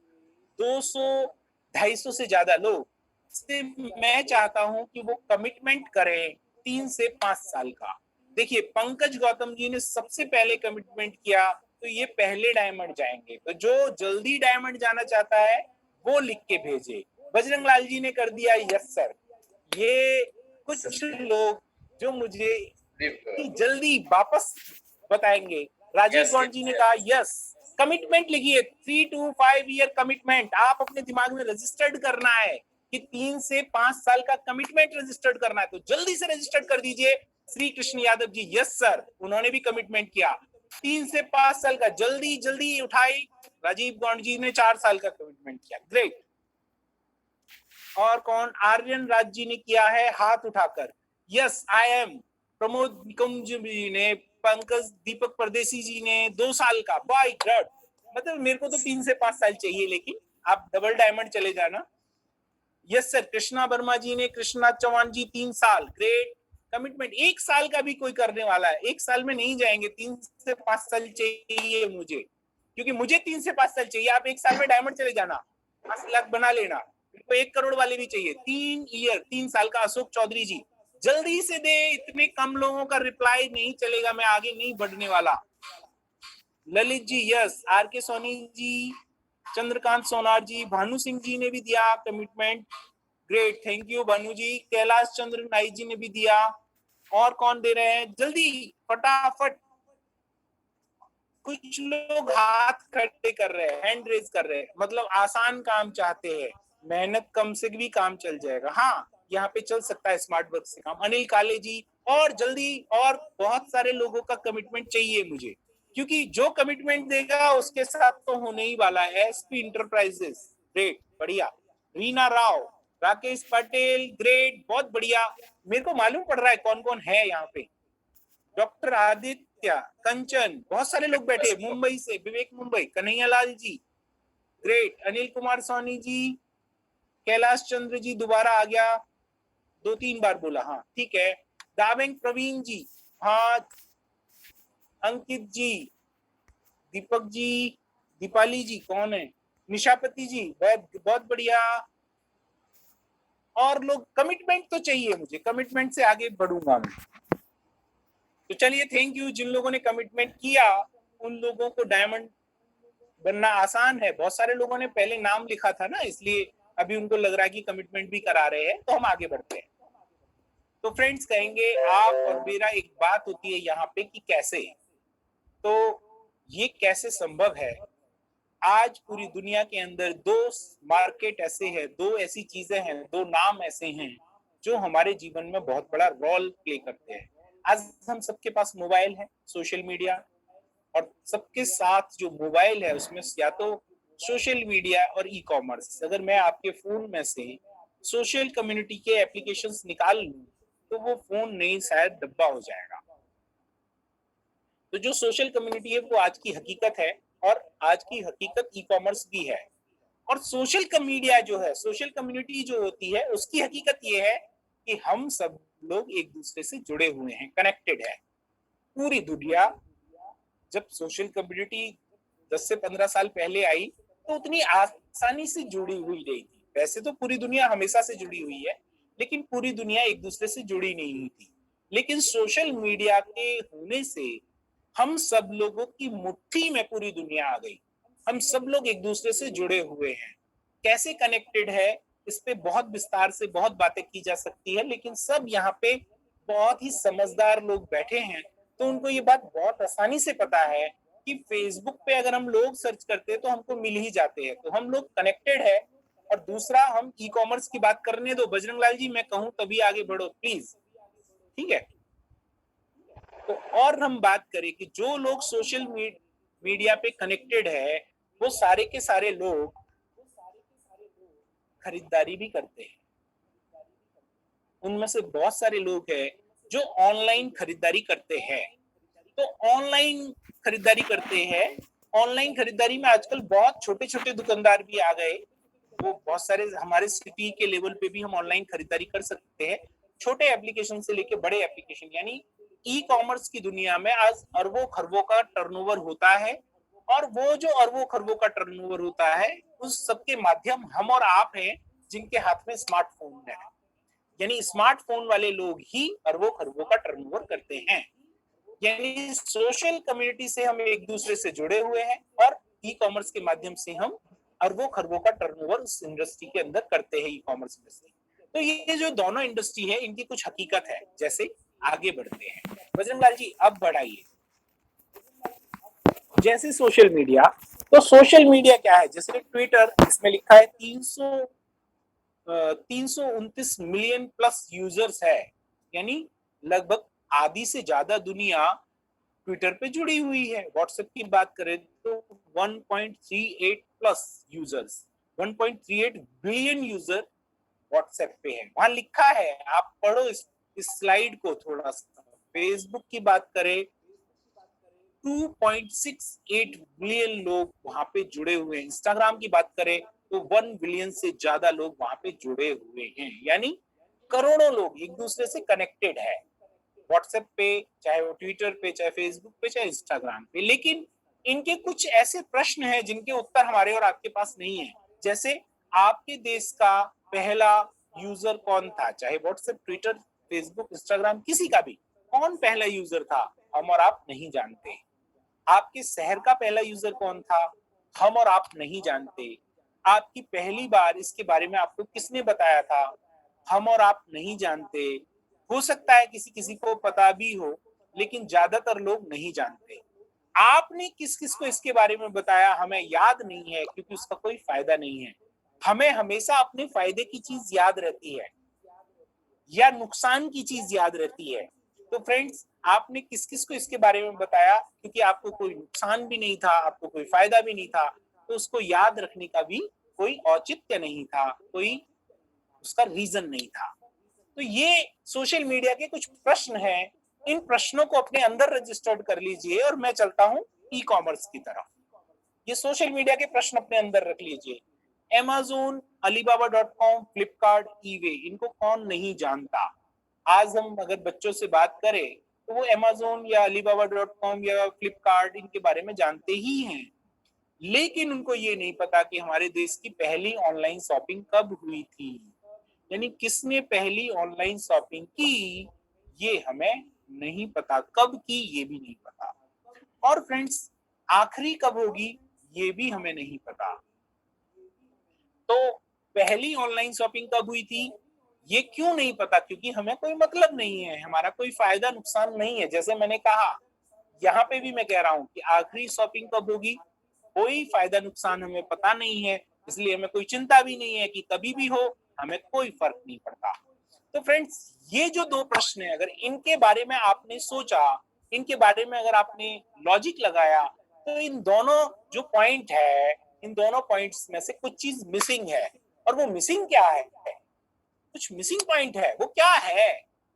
200-250 से ज्यादा लोग से मैं चाहता हूं कि वो कमिटमेंट करें 3 से 5 साल का। देखिए, पंकज गौतम जी ने सबसे पहले कमिटमेंट किया, तो ये पहले डायमंड जाएंगे। तो जो जल्दी डायमंड जाना चाहता है वो लिख के भेजे। बजरंग लाल जी ने कर दिया यस सर। ये कुछ लोग जो मुझे जल्दी वापस बताएंगे। राजीव गौड़ जी ने कहा यस। कमिटमेंट लिखिए, 3 to 5 ईयर कमिटमेंट आप अपने दिमाग में रजिस्टर्ड करना है कि 3 से 5 साल का कमिटमेंट रजिस्टर्ड करना है। तो जल्दी से रजिस्टर्ड कर दीजिए। श्री कृष्ण यादव जी यस सर, उन्होंने भी कमिटमेंट किया 3 से 5 साल का। जल्दी जल्दी उठाई। राजीव गौड़ जी ने 4 साल का कमिटमेंट किया। ग्रेट। और कौन, आर्यन राज जी ने किया है हाथ उठाकर, यस आई एम। प्रमोद निकुंज जी ने, पंकज दीपक परदेसी जी ने 2 साल का, बाय गॉड। मतलब मेरे को तो 3 से 5 साल चाहिए, लेकिन आप डबल डायमंड चले जाना। यस सर, कृष्णा वर्मा जी ने, कृष्णा चौहान जी 3 साल, ग्रेट कमिटमेंट। 1 साल का भी कोई करने वाला है, 1 साल में नहीं जाएंगे, 3 से 5 साल चाहिए मुझे, क्योंकि मुझे 3 से 5 साल चाहिए। आप 1 साल में डायमंड चले जाना, 5 लाख बना लेना। तो 1 करोड़ वाले भी चाहिए, 3 साल का। अशोक चौधरी जी जल्दी से दे, इतने कम लोगों का रिप्लाई नहीं चलेगा, मैं आगे नहीं बढ़ने वाला। ललित जी यस, आर के सोनी जी, चंद्रकांत सोनार जी, भानु सिंह जी ने भी दिया commitment, great, thank you Bhanu ji. Kailash Chandra Naik ji ने भी दिया। और कौन दे रहे हैं, जल्दी फटाफट। कुछ लोग हाथ खड़े कर रहे हैं, हैंड रेज कर रहे हैं, मतलब आसान काम चाहते हैं, मेहनत कम से भी काम चल जाएगा। हाँ, यहाँ पे चल सकता है स्मार्ट वर्क से काम। अनिल काले जी, और जल्दी, और बहुत सारे लोगों का कमिटमेंट चाहिए मुझे, क्योंकि जो कमिटमेंट देगा उसके साथ तो होने ही वाला है। एसपी इंटरप्राइजेस, ग्रेट, बढ़िया। रीना राव, राकेश पटेल, ग्रेट, बहुत बढ़िया। मेरे को मालूम पड़ रहा है कौन कौन है यहाँ पे। डॉक्टर आदित्य, कंचन, बहुत सारे लोग बैठे। मुंबई से विवेक मुंबई, कन्हैया लाल जी, ग्रेट। अनिल कुमार सोनी जी, कैलाश चंद्र जी दोबारा आ गया, 2-3 बार बोला, हाँ ठीक है। दावेंग प्रवीण जी, हाँ। अंकित जी, दीपक जी, दीपाली जी कौन है, निशापति जी, बहुत बहुत बढ़िया। और लोग, कमिटमेंट तो चाहिए मुझे, कमिटमेंट से आगे बढ़ूंगा मैं। तो चलिए, थैंक यू जिन लोगों ने कमिटमेंट किया, उन लोगों को डायमंड बनना आसान है। बहुत सारे लोगों ने पहले नाम लिखा था ना, इसलिए अभी उनको लग रहा है कि कमिटमेंट भी करा रहे हैं, तो हम आगे बढ़ते हैं। तो फ्रेंड्स कहेंगे, आप और मेरा एक बात होती है यहाँ पे कि कैसे, तो ये कैसे संभव है। आज पूरी दुनिया के अंदर 2 मार्केट ऐसे हैं, 2 ऐसी चीजें हैं, 2 नाम ऐसे हैं जो हमारे जीवन में बहुत बड़ा रोल प्ले करते हैं। आज हम सबके पास मोबाइल है, सोशल मीडिया, और सबके साथ जो मोबाइल है उसमें या तो सोशल मीडिया और ई कॉमर्स। अगर मैं आपके फोन में से सोशल कम्युनिटी के एप्लीकेशंस निकाल लूं, तो वो फोन नहीं, शायद डब्बा हो जाएगा। तो जो सोशल कम्युनिटी है वो आज की हकीकत है, और आज की हकीकत ई कॉमर्स भी है। और सोशल मीडिया जो है, सोशल कम्युनिटी जो होती है, उसकी हकीकत ये है कि हम सब लोग एक दूसरे से जुड़े हुए हैं, कनेक्टेड है। पूरी दुनिया, जब सोशल कम्युनिटी 10 से 15 साल पहले आई, तो उतनी आसानी से जुड़ी हुई नहीं थी। वैसे तो पूरी दुनिया हमेशा से जुड़ी हुई है, लेकिन पूरी दुनिया एक दूसरे से जुड़ी नहीं हुई थी। लेकिन सोशल मीडिया के होने से हम सब लोगों की मुट्ठी में पूरी दुनिया आ गई। हम सब लोग एक दूसरे से जुड़े हुए हैं। कैसे कनेक्टेड है, इस पे बहुत विस्तार से बहुत बातें की जा सकती है, लेकिन सब यहाँ पे बहुत ही समझदार लोग बैठे हैं, तो उनको ये बात बहुत आसानी से पता है कि फेसबुक पे अगर हम लोग सर्च करते हैं तो हमको मिल ही जाते हैं, तो हम लोग कनेक्टेड है। और दूसरा, हम ई कॉमर्स की बात करने दो बजरंग लाल जी, मैं कहूं तभी आगे बढ़ो प्लीज, ठीक है। तो और हम बात करें कि जो लोग सोशल मीडिया पे कनेक्टेड है, वो सारे के सारे लोग खरीदारी भी करते हैं। उनमें से बहुत सारे लोग हैं जो ऑनलाइन खरीदारी करते हैं। तो ऑनलाइन खरीदारी करते हैं, ऑनलाइन खरीदारी में आजकल बहुत छोटे छोटे दुकानदार भी आ गए। वो बहुत सारे, हमारे सिटी के लेवल पे भी हम ऑनलाइन खरीदारी कर सकते हैं, छोटे एप्लीकेशन से लेके बड़े एप्लीकेशन। यानी ई कॉमर्स की दुनिया में आज अरबों खरबों का टर्नओवर होता है, और वो जो अरबों खरबों का टर्नओवर होता है, उस सबके माध्यम हम और आप हैं, जिनके हाथ में स्मार्टफोन है। यानी स्मार्टफोन वाले लोग ही अरबों खरबों का टर्नओवर करते हैं। यानी सोशल कम्युनिटी से हम एक दूसरे से जुड़े हुए हैं, और ई कॉमर्स के माध्यम से हम अरबों खरबों का टर्नओवर उस इंडस्ट्री के अंदर करते हैं, ई कॉमर्स इंडस्ट्री। तो ये जो दोनों इंडस्ट्री है, इनकी कुछ हकीकत है। जैसे आगे बढ़ते हैं, बजरंग लाल जी अब बढ़ाइए। जैसे सोशल मीडिया, तो सोशल मीडिया क्या है, जैसे ट्विटर, इसमें लिखा है 329 मिलियन प्लस यूजर्स है। यानी लगभग आधी से ज्यादा दुनिया ट्विटर पे जुड़ी हुई है। व्हाट्सएप की बात करें तो 1.38 plus users, 1.38 billion user WhatsApp पे है, वहां लिखा है, आप पढ़ो इस स्लाइड को थोड़ा सा। फेसबुक की बात करें, 2.68 बिलियन लोग वहां पे जुड़े हुए हैं। इंस्टाग्राम की बात करें तो 1 बिलियन से ज्यादा लोग वहां पे जुड़े हुए हैं, यानी करोड़ों लोग एक दूसरे से कनेक्टेड है व्हाट्सएप पे, चाहे वो ट्विटर पे, चाहे फेसबुक पे, चाहे इंस्टाग्राम पे। लेकिन इनके कुछ ऐसे प्रश्न हैं जिनके उत्तर हमारे और आपके पास नहीं है। जैसे, आपके देश का पहला यूजर कौन था? चाहे व्हाट्सएप, ट्विटर, फेसबुक, इंस्टाग्राम, किसी का भी, कौन पहला यूजर था? हम और आप नहीं जानते। आपके शहर का पहला यूजर कौन था? हम और आप नहीं जानते। आपकी पहली बार इसके बारे में आपको किसने बताया था? हम और आप नहीं जानते। हो सकता है किसी किसी को पता भी हो, लेकिन ज्यादातर लोग नहीं जानते। आपने किस किस को इसके बारे में बताया हमें याद नहीं है, क्योंकि उसका कोई फायदा नहीं है। हमें हमेशा अपने फायदे की चीज याद रहती है या नुकसान की चीज याद रहती है। तो फ्रेंड्स, आपने किस किस को इसके बारे में बताया, क्योंकि आपको कोई नुकसान भी नहीं था, आपको कोई फायदा भी नहीं था, तो उसको याद रखने का भी कोई औचित्य नहीं था, कोई उसका रीजन नहीं था। तो ये सोशल मीडिया के कुछ प्रश्न हैं। इन प्रश्नों को अपने अंदर रजिस्टर्ड कर लीजिए और मैं चलता हूं ई कॉमर्स की तरफ। ये सोशल मीडिया के प्रश्न अपने अंदर रख लीजिए। Amazon, Alibaba.com, फ्लिपकार्ट, ईवे, इनको कौन नहीं जानता? आज हम अगर बच्चों से बात करें तो वो Amazon या Alibaba.com या फ्लिपकार्ट इनके बारे में जानते ही हैं, लेकिन उनको ये नहीं पता कि हमारे देश की पहली ऑनलाइन शॉपिंग कब हुई थी, यानी किसने पहली ऑनलाइन शॉपिंग की, ये हमें नहीं पता। कब की ये भी नहीं पता। और फ्रेंड्स, आखिरी कब होगी ये भी हमें नहीं पता। तो पहली ऑनलाइन शॉपिंग कब हुई थी ये क्यों नहीं पता? क्योंकि हमें कोई मतलब नहीं है, हमारा कोई फायदा नुकसान नहीं है। जैसे मैंने कहा, यहाँ पे भी मैं कह रहा हूँ कि आखिरी शॉपिंग कब होगी, कोई फायदा नुकसान हमें पता नहीं है, इसलिए हमें कोई चिंता भी नहीं है कि कभी भी हो, हमें कोई फर्क नहीं पड़ता। तो फ्रेंड्स, ये जो दो प्रश्न है, अगर इनके बारे में आपने सोचा, इनके बारे में अगर आपने लॉजिक लगाया, तो इन दोनों जो पॉइंट है, इन दोनों पॉइंट्स में से कुछ चीज मिसिंग है। और वो मिसिंग क्या है? कुछ मिसिंग पॉइंट है। वो क्या है?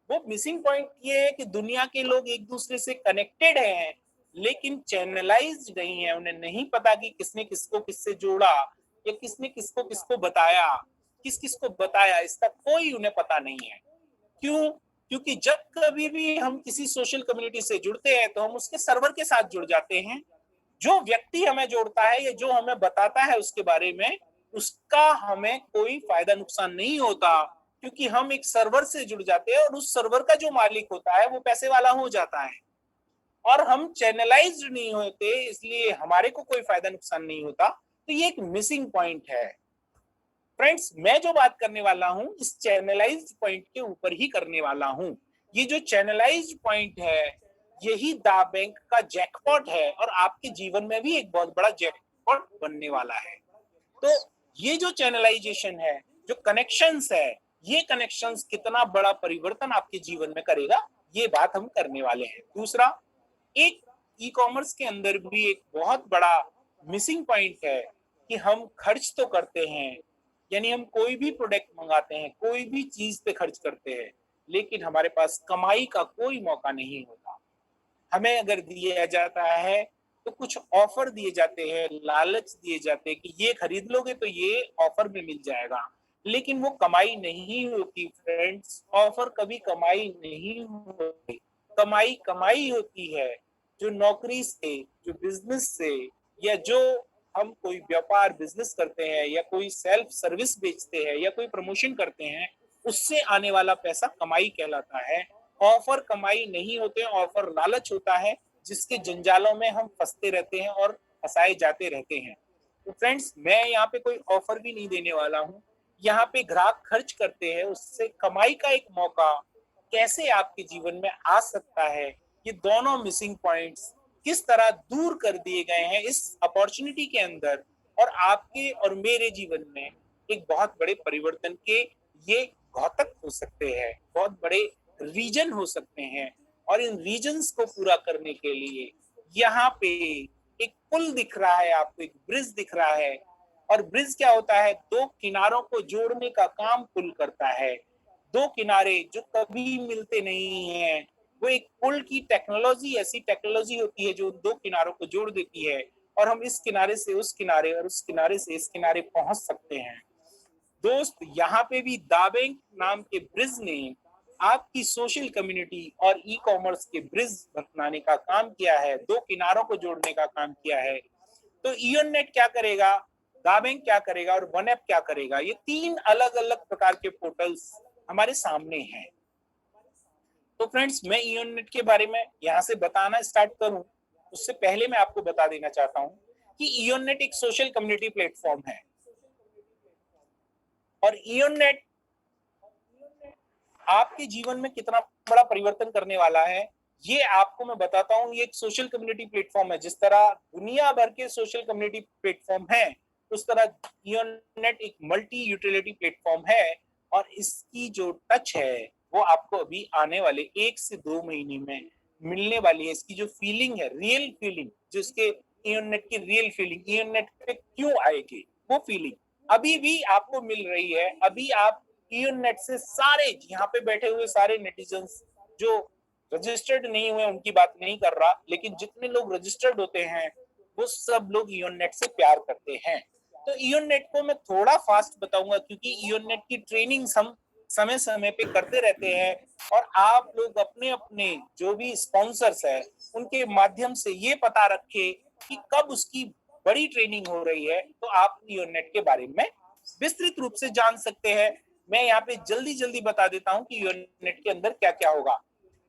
वो मिसिंग पॉइंट ये है कि दुनिया के लोग एक दूसरे से कनेक्टेड हैं, लेकिन चैनलाइज्ड नहीं है। उन्हें नहीं पता कि किसने किसको किससे जोड़ा या किसने किसको किसको बताया, किस किसको बताया, इसका कोई उन्हें पता नहीं है। क्यों? क्योंकि जब कभी भी हम किसी सोशल कम्युनिटी से जुड़ते हैं तो हम उसके सर्वर के साथ जुड़ जाते हैं। जो व्यक्ति हमें जोड़ता है या जो हमें बताता है उसके बारे में, उसका हमें कोई फायदा नुकसान नहीं होता, क्योंकि हम एक सर्वर से जुड़ जाते हैं और उस सर्वर का जो मालिक होता है वो पैसे वाला हो जाता है। और हम चैनलाइज्ड नहीं होते, इसलिए हमारे को कोई फायदा नुकसान नहीं होता। तो ये एक मिसिंग पॉइंट है। फ्रेंड्स, मैं जो बात करने वाला हूं इस चैनलाइज्ड पॉइंट के ऊपर ही करने वाला हूं। ये जो चैनलाइज्ड पॉइंट है, यही दा बैंक का जैकपॉट है और आपके जीवन में भी एक बहुत बड़ा जैकपॉट बनने वाला है। तो ये जो चैनलाइजेशन है, जो कनेक्शंस है, ये कनेक्शंस कितना बड़ा परिवर्तन आपके जीवन में करेगा, ये बात हम करने वाले हैं। दूसरा, एक ई कॉमर्स के अंदर भी एक बहुत बड़ा मिसिंग पॉइंट है कि हम खर्च तो करते हैं, यानी हम कोई भी प्रोडक्ट मंगाते हैं, कोई भी चीज पे खर्च करते हैं, लेकिन हमारे पास कमाई का कोई मौका नहीं होता। हमें अगर दिया जाता है तो कुछ ऑफर दिए जाते हैं, लालच दिए जाते हैं कि ये खरीद लोगे तो ये ऑफर में मिल जाएगा, लेकिन वो कमाई नहीं होती फ्रेंड्स। ऑफर कभी कमाई नहीं होती। कमाई कमाई होती है जो नौकरी से, जो बिजनेस से, या जो हम कोई व्यापार बिजनेस करते हैं या कोई सेल्फ सर्विस बेचते हैं या कोई प्रमोशन करते हैं, उससे आने वाला पैसा कमाई कहलाता है। ऑफर कमाई नहीं होते, ऑफर लालच होता है, जिसके जंजालों में हम फंसते रहते हैं और फंसाए जाते रहते हैं। तो फ्रेंड्स, मैं यहाँ पे कोई ऑफर भी नहीं देने वाला हूँ। यहाँ पे ग्राहक खर्च करते हैं, उससे कमाई का एक मौका कैसे आपके जीवन में आ सकता है, ये दोनों मिसिंग पॉइंट्स किस तरह दूर कर दिए गए हैं इस अपॉर्चुनिटी के अंदर, और आपके और मेरे जीवन में एक बहुत बड़े परिवर्तन के ये घातक हो सकते हैं, बहुत बड़े रीजन हो सकते हैं। और इन रीजन्स को पूरा करने के लिए यहाँ पे एक पुल दिख रहा है आपको, एक ब्रिज दिख रहा है, और ब्रिज क्या होता है? दो किनारों को जोड़ने का काम पुल करता है। दो किनारे जो कभी मिलते नहीं है, वो एक पुल की टेक्नोलॉजी, ऐसी टेक्नोलॉजी होती है जो दो किनारों को जोड़ देती है और हम इस किनारे से उस किनारे और उस किनारे से इस किनारे पहुंच सकते हैं। दोस्त, यहाँ पे भी दाबेंग नाम के ब्रिज ने आपकी सोशल कम्युनिटी और ई कॉमर्स के ब्रिज बनाने का काम किया है, दो किनारों को जोड़ने का काम किया है। तो इयोननेट क्या करेगा, दाबेंग क्या करेगा और वन ऐप क्या करेगा? ये तीन अलग अलग प्रकार के पोर्टल्स हमारे सामने हैं। तो फ्रेंड्स, मैं इयोननेट के बारे में यहाँ से बताना स्टार्ट करूं, उससे पहले मैं आपको बता देना चाहता हूं कि इयोननेट एक सोशल कम्युनिटी प्लेटफॉर्म है और इयोननेट आपके जीवन में कितना बड़ा परिवर्तन करने वाला है, ये आपको मैं बताता हूँ। ये एक सोशल कम्युनिटी प्लेटफॉर्म है। जिस तरह दुनिया भर के सोशल कम्युनिटी प्लेटफॉर्म है, उस तरह इयोननेट एक मल्टी यूटिलिटी प्लेटफॉर्म है और इसकी जो टच है वो आपको अभी आने वाले 1 से 2 महीने में मिलने वाली है। इसकी जो फीलिंग है, रियल फीलिंग, जो इसके इयोननेट की रियल फीलिंग, इयोननेट पे क्यों आएगी, वो फीलिंग अभी भी आपको मिल रही है। अभी आप इयोननेट से सारे यहाँ पे बैठे हुए सारे नेटिजन्स जो रजिस्टर्ड नहीं हुए उनकी बात नहीं कर रहा, लेकिन जितने लोग रजिस्टर्ड होते हैं वो सब लोग इयोननेट से प्यार करते हैं। तो इयोननेट को मैं थोड़ा फास्ट बताऊंगा क्योंकि इयोननेट की ट्रेनिंग हम समय समय पे करते रहते हैं और आप लोग अपने अपने जो भी स्पॉन्सर्स है उनके माध्यम से ये पता रखे कि कब उसकी बड़ी ट्रेनिंग हो रही है, तो आप इयोननेट के बारे में विस्तृत रूप से जान सकते हैं। मैं यहाँ पे जल्दी जल्दी बता देता हूँ कि इयोननेट के अंदर क्या क्या होगा।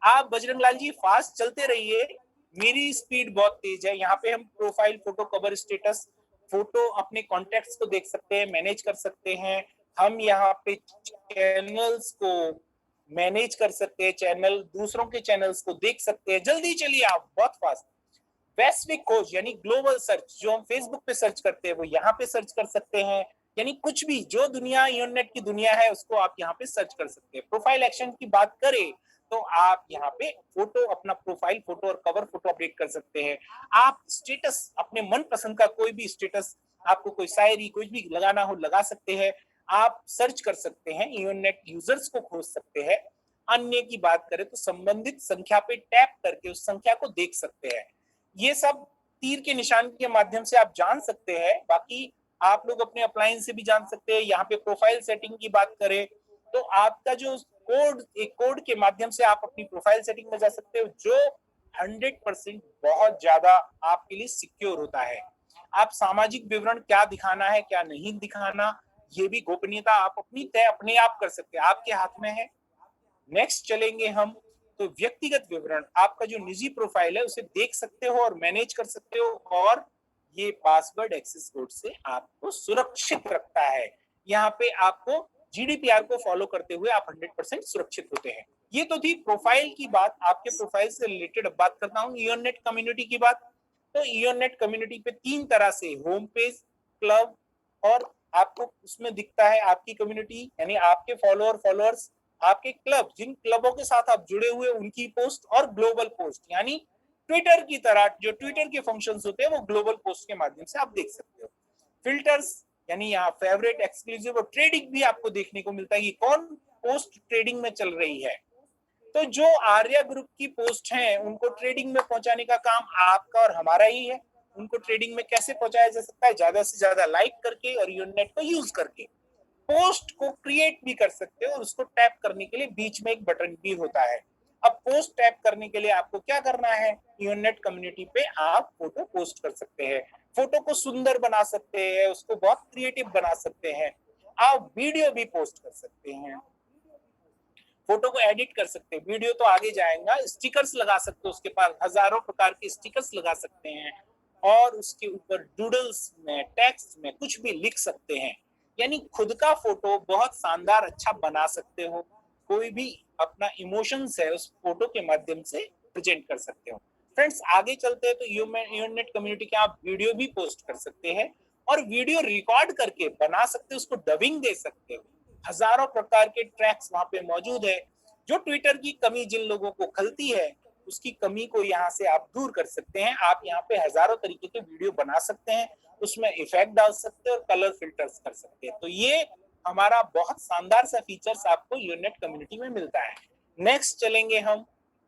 आप बजरंग लाल जी फास्ट चलते रहिए, मेरी स्पीड बहुत तेज है। यहाँ पे हम profile photo, cover status, photo, अपने कॉन्टेक्ट्स को देख सकते हैं, मैनेज कर सकते हैं। हम यहाँ पे चैनल्स को मैनेज कर सकते हैं, चैनल दूसरों के चैनल्स को देख सकते हैं। जल्दी चलिए आप, बहुत फास्ट। वैश्विक खोज यानी ग्लोबल सर्च, जो हम फेसबुक पे सर्च करते हैं वो यहाँ पे सर्च कर सकते हैं। यानी कुछ भी जो दुनिया, इंटरनेट की दुनिया है, उसको आप यहाँ पे सर्च कर सकते हैं। प्रोफाइल एक्शन की बात करें तो आप यहाँ पे फोटो, अपना प्रोफाइल फोटो और कवर फोटो अपडेट कर सकते हैं। आप स्टेटस, अपने मन पसंद का कोई भी स्टेटस, आपको कोई शायरी कुछ भी लगाना हो लगा सकते हैं। आप सर्च कर सकते हैं, इंटरनेट यूजर्स को खोज सकते हैं। अन्य की बात करें तो संबंधित संख्या पे टैप करके उस संख्या को देख सकते हैं। ये सब तीर के निशान के माध्यम से आप जान सकते हैं। बाकी आप लोग अपने अप्लायंस से भी जान सकते हैं। यहाँ पे प्रोफाइल सेटिंग की बात करें तो आपका जो कोड, एक कोड के माध्यम से आप अपनी प्रोफाइल सेटिंग में जा सकते हो, जो 100% बहुत ज्यादा आपके लिए सिक्योर होता है। आप सामाजिक विवरण क्या दिखाना है क्या नहीं दिखाना, ये भी गोपनीयता आप अपनी तय अपने आप कर सकते हैं, आपके हाथ में है। नेक्स्ट चलेंगे हम तो व्यक्तिगत विवरण, आपका जो निजी प्रोफाइल है उसे देख सकते हो और मैनेज कर सकते हो और ये पासवर्ड एक्सेस कोड से आपको सुरक्षित रखता है। यहाँ पे आपको जीडीपीआर को फॉलो करते हुए आप 100% सुरक्षित होते हैं। ये तो थी प्रोफाइल की बात। आपके प्रोफाइल से रिलेटेड अब बात करता हूँ इयोनेट कम्युनिटी की बात। तो इयोनेट कम्युनिटी पे 3 तरह से, होम पेज, क्लब और आपको उसमें दिखता है आपकी कम्युनिटी, यानी आपके फॉलोअर्स, आपके क्लब, जिन क्लबों के साथ आप जुड़े हुए उनकी पोस्ट, और ग्लोबल पोस्ट यानी ट्विटर की तरह जो ट्विटर के फंक्शंस होते हैं वो ग्लोबल पोस्ट के माध्यम से आप देख सकते हो। फिल्टर्स यानी यहाँ फेवरेट, एक्सक्लूसिव और ट्रेडिंग भी आपको देखने को मिलता है कि कौन पोस्ट ट्रेडिंग में चल रही है। तो जो आर्या ग्रुप की पोस्ट हैं उनको ट्रेडिंग में पहुंचाने का काम आपका और हमारा ही है। उनको ट्रेडिंग में कैसे पहुंचाया जा सकता है? ज्यादा से ज्यादा लाइक करके और यूनिट को यूज करके। पोस्ट को क्रिएट भी कर सकते हो और उसको टैप करने के लिए बीच में एक बटन भी होता है। अब पोस्ट टैप करने के लिए आपको क्या करना है? यूनिट कम्युनिटी पे आप फोटो पोस्ट कर सकते हैं, फोटो को सुंदर बना सकते हैं, उसको बहुत क्रिएटिव बना सकते हैं। आप वीडियो भी पोस्ट कर सकते हैं, फोटो को एडिट कर सकते हैं, वीडियो तो आगे जाएगा, स्टिकर्स लगा सकते हो, उसके पास हजारों प्रकार के स्टिकर्स लगा सकते हैं और उसके ऊपर डूडल्स में, टेक्स्ट में कुछ भी लिख सकते हैं। यानी खुद का फोटो बहुत शानदार अच्छा बना सकते हो। कोई भी अपना इमोशंस है उस फोटो के माध्यम से प्रेजेंट कर सकते हो। फ्रेंड्स, आगे चलते हैं तो यूनेट कम्युनिटी के आप वीडियो भी पोस्ट कर सकते हैं और वीडियो रिकॉर्ड करके बना सकते हो, उसको डबिंग दे सकते हो। हजारों प्रकार के ट्रैक्स वहां पे मौजूद है। जो ट्विटर की कमी जिन लोगों को खलती है उसकी कमी को यहाँ से आप दूर कर सकते हैं। आप यहाँ पे हजारों तरीके के वीडियो बना सकते हैं, उसमें इफेक्ट डाल सकते हैं और कलर फिल्टर्स कर सकते हैं। तो ये हमारा बहुत शानदार सा फीचर्स आपको ईओनेट कम्युनिटी में मिलता है। नेक्स्ट चलेंगे हम,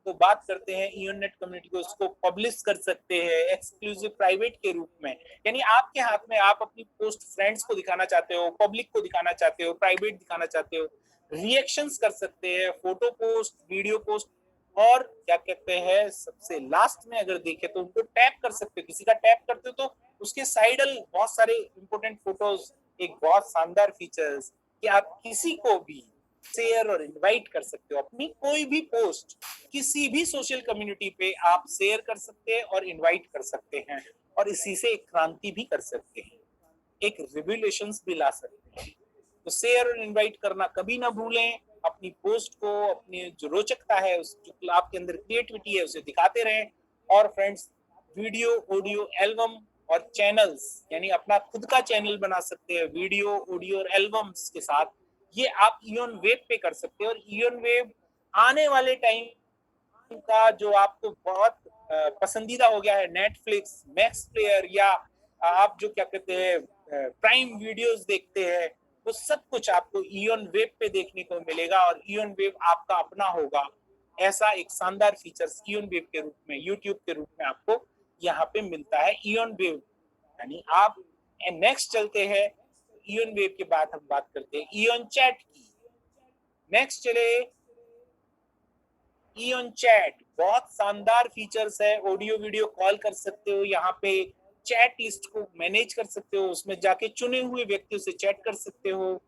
तो बात करते हैं ईओनेट कम्युनिटी को, उसको पब्लिश कर सकते हैं एक्सक्लूसिव प्राइवेट के रूप में, यानी आपके हाथ में, आप अपनी पोस्ट फ्रेंड्स को दिखाना चाहते हो, पब्लिक को दिखाना चाहते हो, प्राइवेट दिखाना चाहते हो, रिएक्शंस कर सकते हैं, फोटो पोस्ट, वीडियो पोस्ट, और क्या कहते हैं सबसे लास्ट में अगर देखें तो उनको टैप कर सकते हो। किसी का टैप करते हो तो उसके साइडल बहुत सारे इंपोर्टेंट फोटोज, एक बहुत शानदार फीचर्स कि आप किसी को भी शेयर और इनवाइट कर सकते हो। अपनी कोई भी पोस्ट किसी भी सोशल कम्युनिटी पे आप शेयर कर सकते हैं और इनवाइट कर सकते हैं, और इसी से एक क्रांति भी कर सकते हैं, एक रिवोल्यूशंस भी ला सकते हैं। तो शेयर और इनवाइट करना कभी ना भूलें। अपनी पोस्ट को, अपनी जो रोचकता है, उस जो आपके अंदर क्रिएटिविटी है, उसे दिखाते रहें। और फ्रेंड्स, वीडियो, ऑडियो, एल्बम और चैनल्स, यानी अपना खुद का चैनल बना सकते हैं वीडियो, ऑडियो और एल्बम्स के साथ। ये आप इवन वेब पे कर सकते हैं, और इवन वेब आने वाले टाइम का जो आपको बहुत पसंदीदा हो गया है, नेटफ्लिक्स, मैक्स प्लेयर, या आप जो क्या कहते हैं प्राइम वीडियोस देखते हैं, वो सब कुछ आपको इवन वेब पे देखने को मिलेगा, और इवन वेब आपका अपना होगा। ऐसा एक शानदार फीचर्स इवन वेब के रूप में, यूट्यूब के रूप में आपको यहाँ पे मिलता है इवन वेब, यानी आप। नेक्स्ट चलते हैं, इवन वेब के बाद हम बात करते हैं इवन चैट की। नेक्स्ट चले इवन चैट, बहुत शानदार फीचर्स है। ऑडियो वीडियो कॉल कर सकते हो, यहाँ पे चैट लिस्ट को मैनेज कर सकते हो, उसमें जाके चुने हुए व्यक्तियों से चैट कर सकते हो।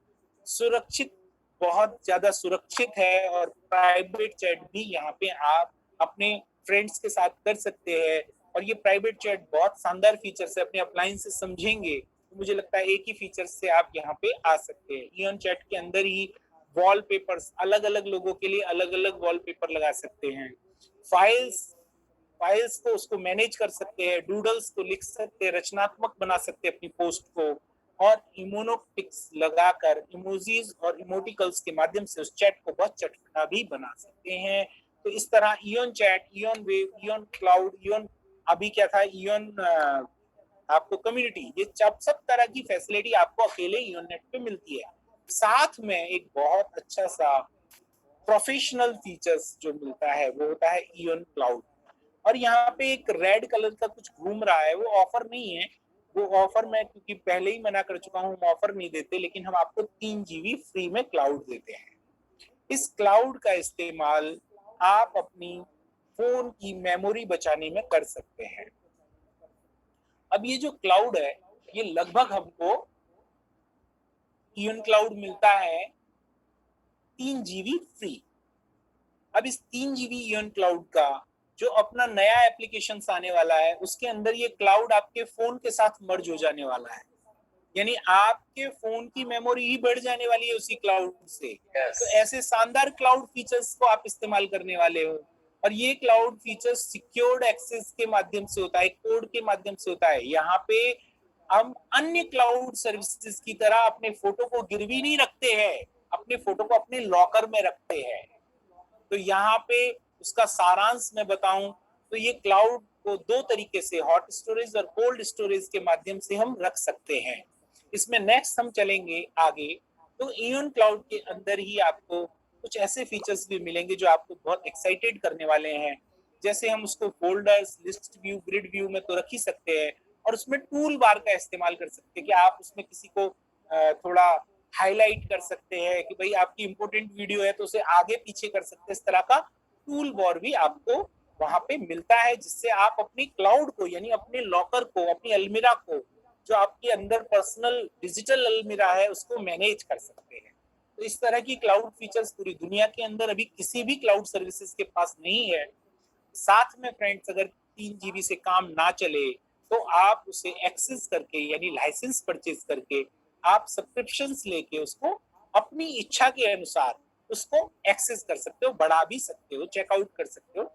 सुरक्षित, बहुत ज्यादा सुरक्षित है, और प्राइवेट चैट भी यहाँ पे आप अपने फ्रेंड्स के साथ कर सकते हैं। और ये प्राइवेट चैट बहुत शानदार फीचर्स है, अपने अप्लायंस से समझेंगे तो मुझे लगता है एक ही फीचर से आप यहाँ पे आ सकते हैं। इवन चैट के अंदर ही वॉलपेपर्स, अलग अलग लोगों के लिए अलग अलग वॉलपेपर लगा सकते हैं। फाइल्स फाइल्स को उसको मैनेज कर सकते हैं, डूडल्स को लिख सकते हैं, रचनात्मक बना सकते हैं अपनी पोस्ट को, और इमोनोपिक्स लगाकर, इमोजीज और इमोटिकल्स के माध्यम से उस चैट को बहुत चटपटा भी बना सकते हैं। तो इस तरह even chat, even wave, even cloud, even अभी क्या था, इवन आपको कम्युनिटी, ये सब तरह की फैसिलिटी आपको अकेले ईओनेट पे मिलती है। साथ में एक बहुत अच्छा सा प्रोफेशनल फीचर्स जो मिलता है वो होता है इवन क्लाउड। और यहाँ पे एक रेड कलर का कुछ घूम रहा है, वो ऑफर नहीं है, वो ऑफर मैं क्योंकि पहले ही मना कर चुका हूँ, हम ऑफर नहीं देते, लेकिन हम आपको 3 GB फ्री में क्लाउड देते हैं। इस क्लाउड का इस्तेमाल आप अपनी फोन की मेमोरी बचाने में कर सकते हैं। अब ये जो क्लाउड है, ये लगभग हमको इवन क्लाउड मिलता है 3 GB फ्री। अब इस 3 GB इवन क्लाउड का जो अपना नया एप्लीकेशन आने वाला है, उसके अंदर ये क्लाउड आपके फोन के साथ मर्ज हो जाने वाला है, यानी आपके फोन की मेमोरी ही बढ़ जाने वाली है उसी क्लाउड से। तो ऐसे शानदार क्लाउड फीचर्स को आप इस्तेमाल करने वाले हो, और ये क्लाउड फीचर्स सिक्योर्ड एक्सेस के माध्यम से होता है, कोड के माध्यम से होता है। यहाँ पे हम अन्य क्लाउड सर्विसेज की तरह अपने फोटो को गिरवी नहीं रखते हैं, अपने फोटो को अपने लॉकर में रखते हैं। तो यहाँ पे उसका सारांश मैं बताऊं तो ये क्लाउड को 2 तरीके से, हॉट स्टोरेज और कोल्ड स्टोरेज के माध्यम से हम रख सकते हैं। इसमें नेक्स्ट हम चलेंगे आगे, तो इवन क्लाउड के अंदर ही आपको कुछ ऐसे फीचर्स भी मिलेंगे जो आपको बहुत एक्साइटेड करने वाले हैं। जैसे हम उसको folders, list view, grid view में तो रख ही सकते हैं, और उसमें टूल बार का इस्तेमाल कर सकते हैं कि आप उसमें किसी को थोड़ा हाईलाइट कर सकते हैं कि भाई आपकी इंपोर्टेंट वीडियो है तो उसे आगे पीछे कर सकते हैं। इस तरह का टूल बार भी आपको वहां पे मिलता है, जिससे आप अपनी क्लाउड को, यानी अपने लॉकर को, अपनी अलमीरा को, जो आपके अंदर पर्सनल डिजिटल अलमीरा है, उसको मैनेज कर सकते हैं। तो इस तरह की क्लाउड फीचर्स पूरी दुनिया के अंदर अभी किसी भी क्लाउड सर्विसेज के पास नहीं है। साथ में फ्रेंड्स, अगर 3 GB से काम ना चले तो आप उसे एक्सेस करके, यानी लाइसेंस परचेज करके, आप सब्सक्रिप्शंस लेके उसको अपनी इच्छा के अनुसार उसको एक्सेस कर सकते हो, बढ़ा भी सकते हो, चेकआउट कर सकते हो।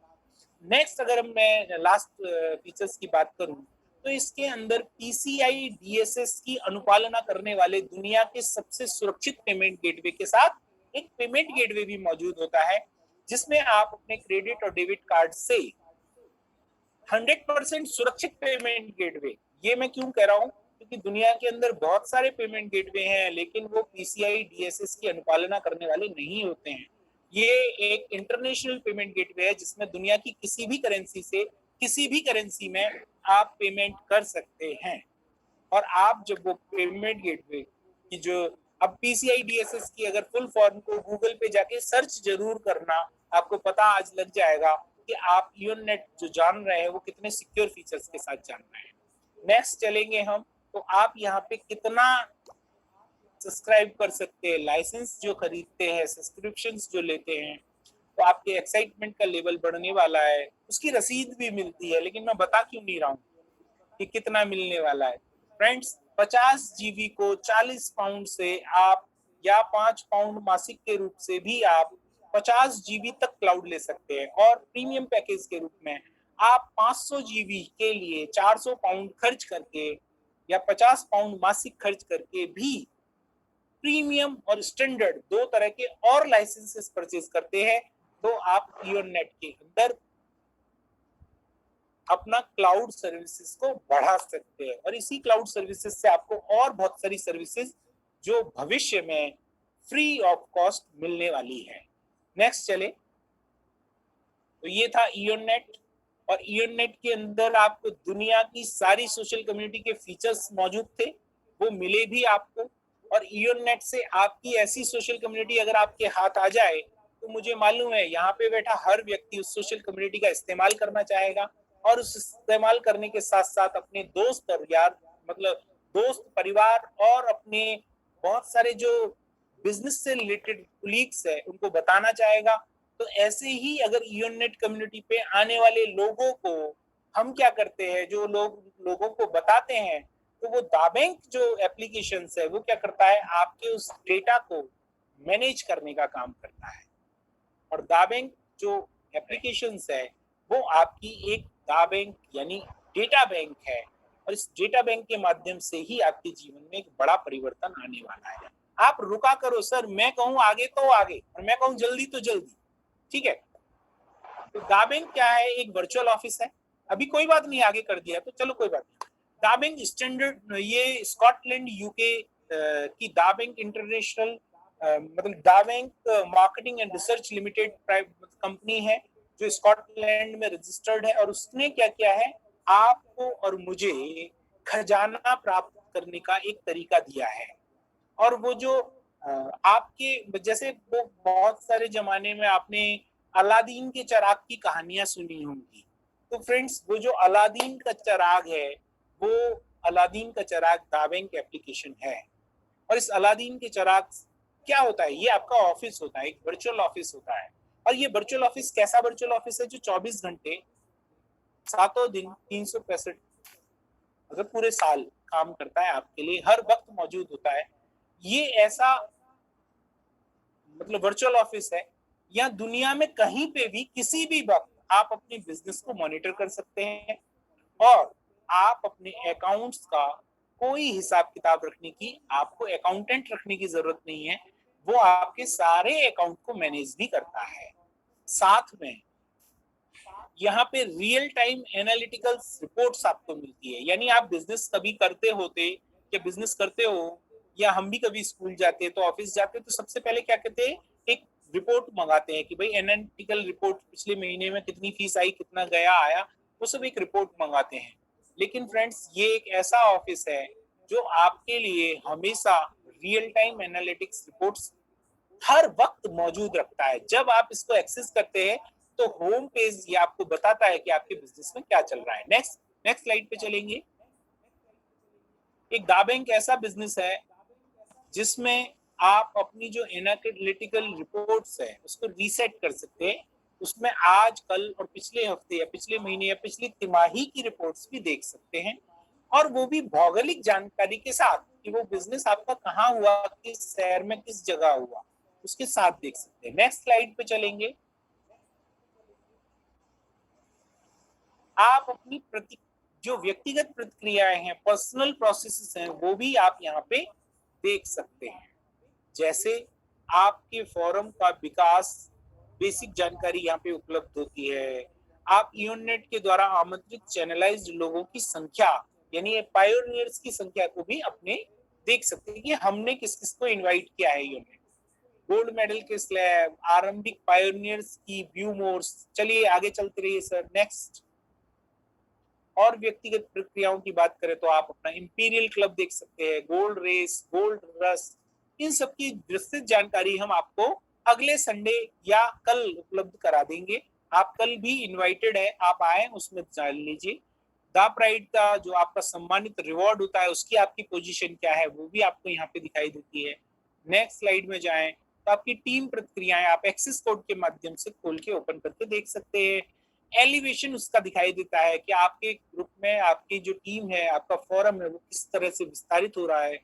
नेक्स्ट अगर मैं लास्ट फीचर्स की बात करूं तो इसके अंदर PCI DSS की अनुपालना करने वाले दुनिया के सबसे सुरक्षित पेमेंट गेटवे के साथ एक पेमेंट गेटवे भी मौजूद होता है। जिसमें आप अपने क्रेडिट और डेबिट कार्ड से 100% सुरक्षित पेमेंट गेटवे, ये मैं क्यों कह रहा हूं, क्योंकि दुनिया के अंदर बहुत सारे पेमेंट गेटवे हैं लेकिन वो पीसीआई डीएसएस की अनुपालना करने वाले नहीं होते हैं। ये एक इंटरनेशनल पेमेंट गेटवे है जिसमें दुनिया की किसी भी करेंसी से किसी भी करेंसी में आप पेमेंट कर सकते हैं। और आप जब वो पेमेंट गेटवे की जो अब पीसीआई डीएसएस की अगर फुल फॉर्म को गूगल पे जाके सर्च जरूर करना, आपको पता आज लग जाएगा कि आप ईओनेट जो जान रहे हैं वो कितने सिक्योर फीचर्स के साथ जान रहे हैं। नेक्स्ट चलेंगे हम, तो आप यहाँ पे कितना सब्सक्राइब कर सकते हैं, लाइसेंस जो खरीदते हैं, सब्सक्रिप्शन जो लेते हैं, तो आपके एक्साइटमेंट का लेवल बढ़ने वाला है। उसकी रसीद भी मिलती है, लेकिन मैं बता क्यों नहीं रहा हूँ कि कितना मिलने वाला है। फ्रेंड्स, 50 जीबी को 40 पाउंड से आप या 5 पाउंड मासिक के रूप से भी आप 50 जीबी तक क्लाउड ले सकते हैं। और प्रीमियम पैकेज के रूप में आप 500 जीबी के लिए 400 पाउंड खर्च करके या 50 पाउंड मासिक खर्च करके भी प्रीमियम और स्टैंडर्ड दो तरह के और लाइसेंसेस परचेज करते हैं, तो आप ईओनेट के अंदर अपना क्लाउड सर्विसेज को बढ़ा सकते हैं। और इसी क्लाउड सर्विसेज से आपको और बहुत सारी सर्विसेज जो भविष्य में फ्री ऑफ कॉस्ट मिलने वाली है। नेक्स्ट चले, तो ये था ईओनेट। और ईओनेट के अंदर आपको दुनिया की सारी सोशल कम्युनिटी के फीचर्स मौजूद थे, वो मिले भी आपको। और ईओनेट से आपकी ऐसी सोशल कम्युनिटी अगर आपके हाथ आ जाए तो मुझे मालूम है यहाँ पे बैठा हर व्यक्ति उस सोशल कम्युनिटी का इस्तेमाल करना चाहेगा। और उस इस्तेमाल करने के साथ साथ अपने दोस्त और यार मतलब दोस्त परिवार और अपने बहुत सारे जो बिजनेस से रिलेटेड कुलीग्स है उनको बताना चाहेगा। तो ऐसे ही अगर ईओनेट कम्युनिटी पे आने वाले लोगों को हम क्या करते हैं, जो लोगों को बताते हैं, तो वो दाबैंक जो एप्लीकेशन है वो क्या करता है, आपके उस डेटा को मैनेज करने का काम करता है। और दाबैंक जो एप्लीकेशन है वो आपकी एक दाबैंक यानी डेटा बैंक है। और इस डेटा बैंक के माध्यम से ही आपके जीवन में एक बड़ा परिवर्तन आने वाला है। आप रुका करो सर, मैं कहूँ आगे तो आगे और मैं कहूँ जल्दी तो जल्दी, ठीक है। तो दाबैंक क्या है, एक वर्चुअल ऑफिस है। अभी कोई बात नहीं, आगे कर दिया तो चलो कोई बात नहीं। दाबैंक स्टैंडर्ड, ये स्कॉटलैंड यूके की दाबैंक इंटरनेशनल मतलब दाबैंक marketing and research limited private company है जो स्कॉटलैंड में रजिस्टर्ड है। और उसने क्या किया है, आपको और मुझे खजाना प्राप्त करने का एक तरीका दिया है। और वो जो आपके जैसे वो बहुत सारे जमाने में आपने अलादीन के चिराग की कहानियां सुनी होंगी। तो फ्रेंड्स, वो जो अलादीन का चिराग है वो अलादीन का चिराग दाबैंक एप्लीकेशन है। और इस अलादीन के चिराग क्या होता है, ये आपका ऑफिस होता है, एक वर्चुअल ऑफिस होता है। और ये वर्चुअल ऑफिस कैसा वर्चुअल ऑफिस है, जो 24 घंटे 7 दिन 365 मतलब पूरे साल काम करता है, आपके लिए हर वक्त मौजूद होता है। ये ऐसा मतलब वर्चुअल ऑफिस है, या दुनिया में कहीं पे भी किसी भी वक्त आप अपने बिजनेस को मॉनिटर कर सकते हैं। और आप अपने अकाउंट्स का कोई हिसाब किताब रखने की, आपको अकाउंटेंट रखने की जरूरत नहीं है, वो आपके सारे अकाउंट को मैनेज भी करता है। साथ में यहाँ पे रियल टाइम एनालिटिकल रिपोर्ट्स आपको मिलती है। यानी आप बिजनेस कभी करते होते या बिजनेस करते हो, या हम भी कभी स्कूल जाते तो ऑफिस जाते तो सबसे पहले क्या कहते हैं, एक रिपोर्ट मंगाते हैं कि भाई एनालिटिकल रिपोर्ट, पिछले महीने में कितनी फीस आई, कितना गया आया, वो सब एक रिपोर्ट मंगाते हैं। लेकिन फ्रेंड्स, ये एक ऐसा ऑफिस है जो आपके लिए हमेशा रियल टाइम एनालिटिक्स रिपोर्ट्स हर वक्त मौजूद रखता है। जब आप इसको एक्सेस करते हैं तो होम पेज ये आपको बताता है कि आपके बिजनेस में क्या चल रहा है। नेक्स्ट स्लाइड पे चलेंगे। एक दाबैंक ऐसा बिजनेस है जिसमें आप अपनी जो एनालिटिकल रिपोर्ट्स है उसको रीसेट कर सकते हैं। उसमें आज कल और पिछले हफ्ते या पिछले महीने या पिछली तिमाही की रिपोर्ट्स भी देख सकते हैं। और वो भी भौगोलिक जानकारी के साथ कि वो बिजनेस आपका कहाँ हुआ, किस शहर में, किस जगह हुआ, उसके साथ देख सकते हैं। नेक्स्ट स्लाइड पे चलेंगे। आप अपनी जो व्यक्तिगत प्रतिक्रियाएं हैं, पर्सनल प्रोसेसेस हैं, वो भी आप यहाँ पे देख सकते हैं। जैसे आपके फोरम का विकास बेसिक जानकारी यहाँ पे उपलब्ध होती है। आप ईओनेट के द्वारा आमंत्रित चैनलाइज्ड लोगों की संख्या यानी पायोनियर्स की संख्या को भी अपने देख सकते हैं कि हमने किस किस को इनवाइट किया है ईओनेट। गोल्ड मेडल के स्लैब, आरंभिक पायोनियर्स की व्यू मोर्स। चलिए आगे चलते रहिए सर, नेक्स्ट। और व्यक्तिगत प्रक्रियाओं की बात करें तो आप अपना इंपीरियल क्लब देख सकते हैं, गोल्ड रेस, गोल्ड रस, इन सब की विस्तृत जानकारी हम आपको अगले संडे या कल उपलब्ध करा देंगे। आप कल भी इनवाइटेड है, आप आए उसमें जान लीजिए। द प्राइड का जो आपका सम्मानित रिवॉर्ड होता है उसकी आपकी पोजीशन क्या है वो भी आपको यहाँ पे दिखाई देती है। नेक्स्ट स्लाइड में जाएं तो आपकी टीम प्रतिक्रियाएं आप एक्सेस कोड के माध्यम से खोल के ओपन करके देख सकते हैं। एलिवेशन उसका दिखाई देता है कि आपके ग्रुप में आपकी जो टीम है, आपका फोरम है, वो किस तरह से विस्तारित हो रहा है।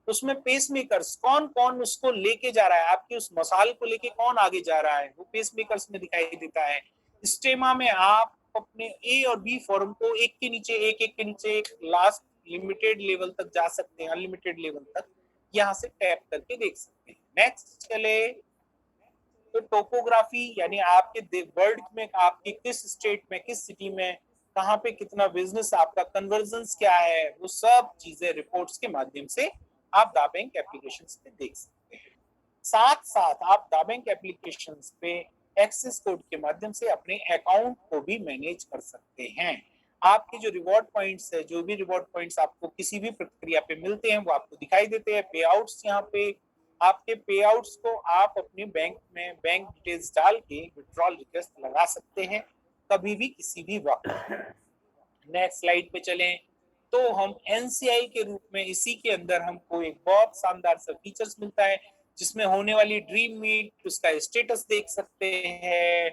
उसमें पेस मेकर्स कौन कौन उसको लेके जा रहा है, आपकी उस मसाल को लेके कौन आगे जा रहा है, वो पेस मेकर्स में दिखाई देता है। स्टेमा में आप अपने ए और बी फोरम को एक के नीचे एक लास्ट लिमिटेड लेवल तक जा सकते हैं, अनलिमिटेड लेवल तक यहाँ से टैप करके देख सकते हैं। नेक्स्ट चले तो टोपोग्राफी यानी आपके वर्ल्ड में आपके किस स्टेट में, किस सिटी में, कहाँ पे कितना बिजनेस, आपका कन्वर्जन्स क्या है, वो सब चीजें रिपोर्ट्स के माध्यम से आप दाबैंक एप्लीकेशन पे देख सकते हैं। साथ साथ आप दाबैंक एप्लीकेशन पे एक्सेस कोड के माध्यम से अपने अकाउंट को भी मैनेज कर सकते हैं। आपके जो रिवॉर्ड पॉइंट्स है, जो भी रिवॉर्ड पॉइंट्स आपको किसी भी प्रक्रिया पे मिलते हैं वो आपको दिखाई देते हैं। पे आउट्स, यहाँ पे आपके पे आउट्स को आप अपने बैंक में बैंक डिटेल्स डाल के विड्रॉल रिक्वेस्ट लगा सकते हैं कभी भी किसी भी वक्त। नेक्स्ट स्लाइड पे चलें तो हम एनसीआई के रूप में इसी के अंदर हमको एक बहुत शानदार सा फीचर्स मिलता है जिसमें होने वाली ड्रीम मीट, उसका स्टेटस देख सकते हैं,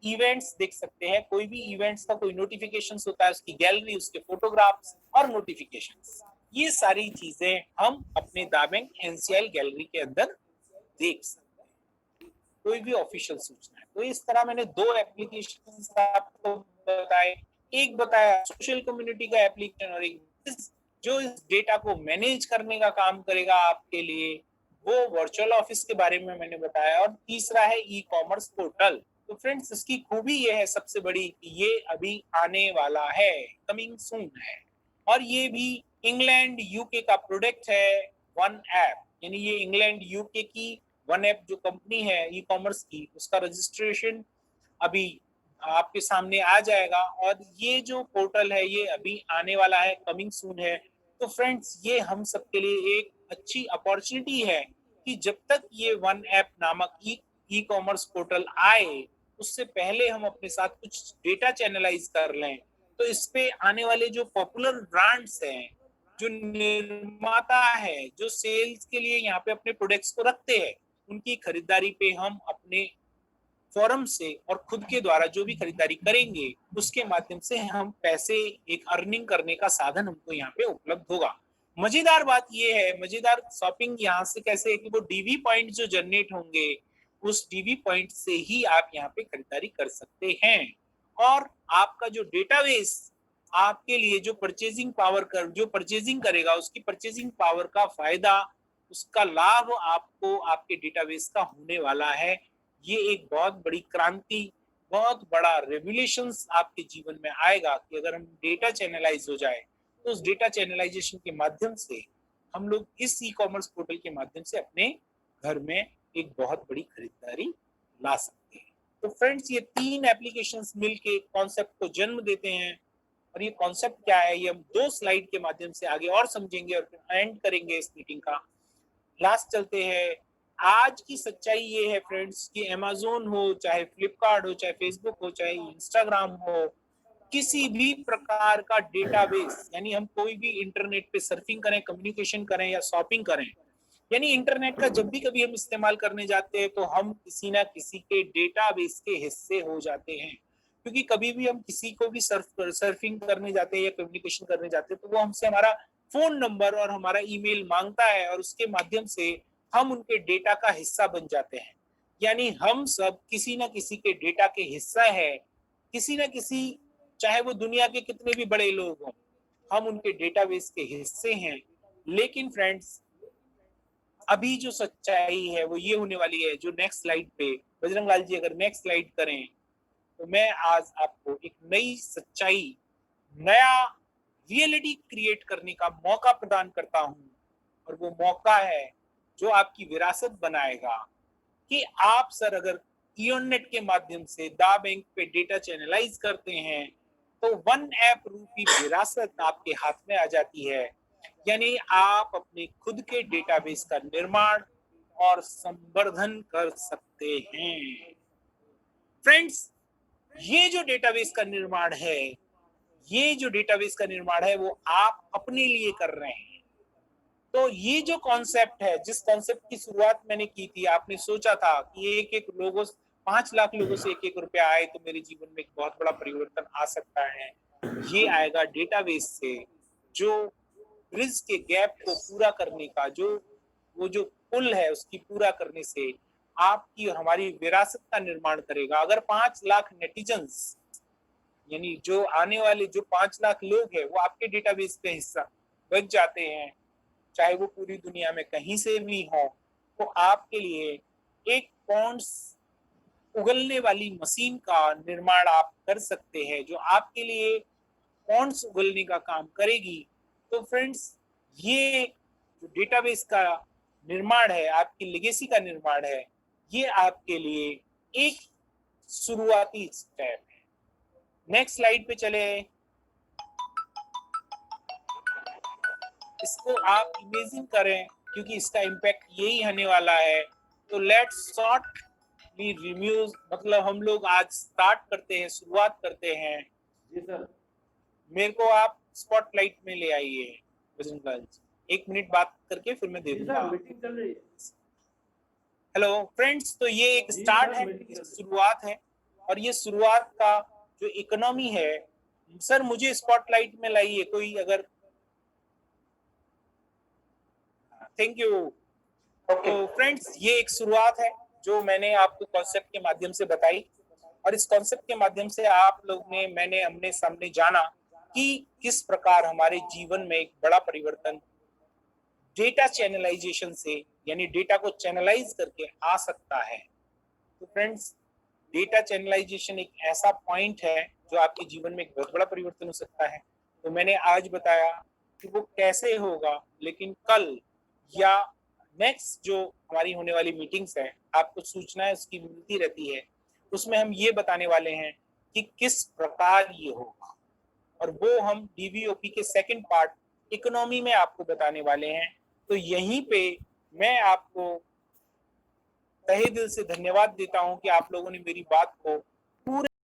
इवेंट्स देख सकते हैं, कोई भी इवेंट्स का कोई नोटिफिकेशंस होता है उसकी गैलरी, उसके फोटोग्राफ्स और नोटिफिकेशंस, ये सारी चीजें हम अपने दाबैंक एनसीआई गैलरी के अंदर देख सकते हैं। कोई भी ऑफिशियल सूचना है तो इस तरह मैंने दो एप्लीकेशंस आपको बताए, एक बताया सोशल कम्युनिटी का एप्लीकेशन और एक जो इस डेटा को मैनेज करने का काम करेगा आपके लिए, वो वर्चुअल ऑफिस के बारे में मैंने बताया, और तीसरा है ई कॉमर्स पोर्टल। तो फ्रेंड्स इसकी खूबी ये है सबसे बड़ी कि ये अभी आने वाला है, कमिंग सून है, और ये भी इंग्लैंड यूके का प्रोडक्ट है वन ऐप, यानी ये इंग्लैंड यूके की वन ऐप जो कंपनी है ई कॉमर्स की, उसका रजिस्ट्रेशन अभी आपके सामने आ जाएगा, और ये जो पोर्टल है ये अभी आने वाला है, कमिंग सून है। तो फ्रेंड्स ये हम सबके लिए एक अच्छी अपॉर्चुनिटी है कि जब तक ये वन ऐप नामक ई कॉमर्स पोर्टल आए उससे पहले हम अपने साथ कुछ डेटा चैनलाइज कर लें। तो इस पे आने वाले जो पॉपुलर ब्रांड्स हैं, जो निर्माता है, जो सेल्स के लिए यहाँ पे अपने प्रोडक्ट्स को रखते हैं, उनकी खरीदारी पे हम अपने फोरम से और खुद के द्वारा जो भी खरीदारी करेंगे उसके माध्यम से हम पैसे एक अर्निंग करने का साधन हमको यहाँ पे उपलब्ध होगा। मजेदार बात ये है, मजेदार शॉपिंग यहाँ से कैसे है कि वो डीवी पॉइंट जो जनरेट होंगे उस डीवी पॉइंट से ही आप यहाँ पे खरीदारी कर सकते हैं, और आपका जो डेटाबेस आपके लिए जो परचेजिंग पावर कर जो परचेजिंग करेगा उसकी परचेजिंग पावर का फायदा, उसका लाभ आपको आपके डेटाबेस का होने वाला है। ये एक बहुत बड़ी क्रांति, बहुत बड़ा रेवोल्यूशंस आपके जीवन में आएगा कि अगर हम डेटा चैनलाइज हो जाए तो उस डेटा चैनलाइजेशन के माध्यम से हम लोग इस ई कॉमर्स पोर्टल के माध्यम से अपने घर में एक बहुत बड़ी खरीदारी ला सकते हैं। तो फ्रेंड्स ये तीन एप्लीकेशंस मिलके कॉन्सेप्ट को जन्म देते हैं, और ये कॉन्सेप्ट क्या है ये हम दो स्लाइड के माध्यम से आगे और समझेंगे और फिर एंड करेंगे इस मीटिंग का। लास्ट चलते हैं। आज की सच्चाई ये है फ्रेंड्स कि अमेज़न हो, चाहे फ्लिपकार्ट हो, चाहे फेसबुक हो, चाहे इंस्टाग्राम हो, किसी भी प्रकार का डेटाबेस, यानी हम कोई भी इंटरनेट पे सर्फिंग करें, कम्युनिकेशन करें या शॉपिंग करें, यानी इंटरनेट का जब भी कभी हम इस्तेमाल करने जाते हैं तो हम किसी ना किसी के डेटाबेस के हिस्से हो जाते हैं, क्योंकि कभी भी हम किसी को भी सर्फिंग करने जाते हैं या कम्युनिकेशन करने जाते हैं तो वो हमसे हमारा फोन नंबर और हमारा ईमेल मांगता है, और उसके माध्यम से हम उनके डेटा का हिस्सा बन जाते हैं। यानी हम सब किसी ना किसी के डेटा के हिस्सा है, किसी ना किसी, चाहे वो दुनिया के कितने भी बड़े लोग हों, हम उनके डेटाबेस के हिस्से हैं। लेकिन फ्रेंड्स अभी जो सच्चाई है वो ये होने वाली है, जो नेक्स्ट स्लाइड पे बजरंग लाल जी अगर नेक्स्ट स्लाइड करें, तो मैं आज आपको एक नई सच्चाई, नया रियलिटी क्रिएट करने का मौका प्रदान करता हूं। और वो मौका है जो आपकी विरासत बनाएगा कि आप सर अगर ईओनेट के माध्यम से दा बैंक पे डेटा चैनलाइज करते हैं, तो वन ऐप रूपी विरासत आपके हाथ में आ जाती है। यानी आप अपने खुद के डेटाबेस का निर्माण और संवर्धन कर सकते हैं। फ्रेंड्स, ये जो डेटाबेस का निर्माण है, वो आप अपने लिए कर रहे हैं। तो ये जो कॉन्सेप्ट है, जिस कॉन्सेप्ट की शुरुआत मैंने की थी, आपने सोचा था कि एक एक लोगों 5 लाख लोगों से एक एक रुपया आए तो मेरे जीवन में एक बहुत बड़ा परिवर्तन आ सकता है। ये आएगा डेटाबेस से, जो ब्रिज के गैप को पूरा करने का, वो जो पुल है उसकी पूरा करने से आपकी और हमारी विरासत का निर्माण करेगा। अगर 5 लाख नेटिजन्स, यानी जो आने वाले जो 5 लाख लोग हैं, वो आपके डेटाबेस का हिस्सा बन जाते हैं, चाहे वो पूरी दुनिया में कहीं से भी हो, तो आपके लिए एक पॉन्ड्स उगलने वाली मशीन का निर्माण आप कर सकते हैं, जो आपके लिए पॉन्ड्स उगलने का काम करेगी। तो फ्रेंड्स, ये जो डेटाबेस का निर्माण है, आपकी लेगेसी का निर्माण है, ये आपके लिए एक शुरुआती स्टेप है। नेक्स्ट स्लाइड पे चले। इसको आप इमेजिन करें, क्योंकि इसका इम्पैक्ट यही होने वाला है। तो लेट्स शॉर्टली रिव्यूज, मतलब हम लोग आज स्टार्ट करते हैं, शुरुआत करते हैं। जी सर। मेरे को आप स्पॉटलाइट में ले आइए बजरंग लाल जी, 1 मिनट बात करके फिर मैं दे दूंगा। मीटिंग चल रही है। हेलो फ्रेंड्स, तो ये एक जी स्टार्ट सर, है, मीटिंग चल रही है। शुरुआत है। और ये शुरुआत का जो इकोनॉमी है, सर मुझे स्पॉटलाइट में लाइए कोई अगर। Thank you. तो फ्रेंड्स, ये एक शुरुआत है जो मैंने आपको कॉन्सेप्ट के माध्यम से बताई, और इस कॉन्सेप्ट के माध्यम से आप लोग ने, मैंने हमने सामने जाना कि किस प्रकार हमारे जीवन में एक बड़ा परिवर्तन डेटा चैनलाइजेशन से, यानी डेटा को चैनलाइज करके आ सकता है। तो फ्रेंड्स, डेटा चैनलाइजेशन एक ऐसा पॉइंट है जो आपके जीवन में एक बहुत बड़ा परिवर्तन हो सकता है। तो मैंने आज बताया कि वो कैसे होगा, लेकिन कल या नेक्स्ट जो हमारी होने वाली मीटिंग्स है, आपको सूचनाएं उसकी मिलती रहती है, उसमें हम ये बताने वाले हैं कि किस प्रकार ये होगा। और वो हम डीवीओपी के सेकंड पार्ट इकोनॉमी में आपको बताने वाले हैं। तो यहीं पे मैं आपको तहे दिल से धन्यवाद देता हूं कि आप लोगों ने मेरी बात को पूरे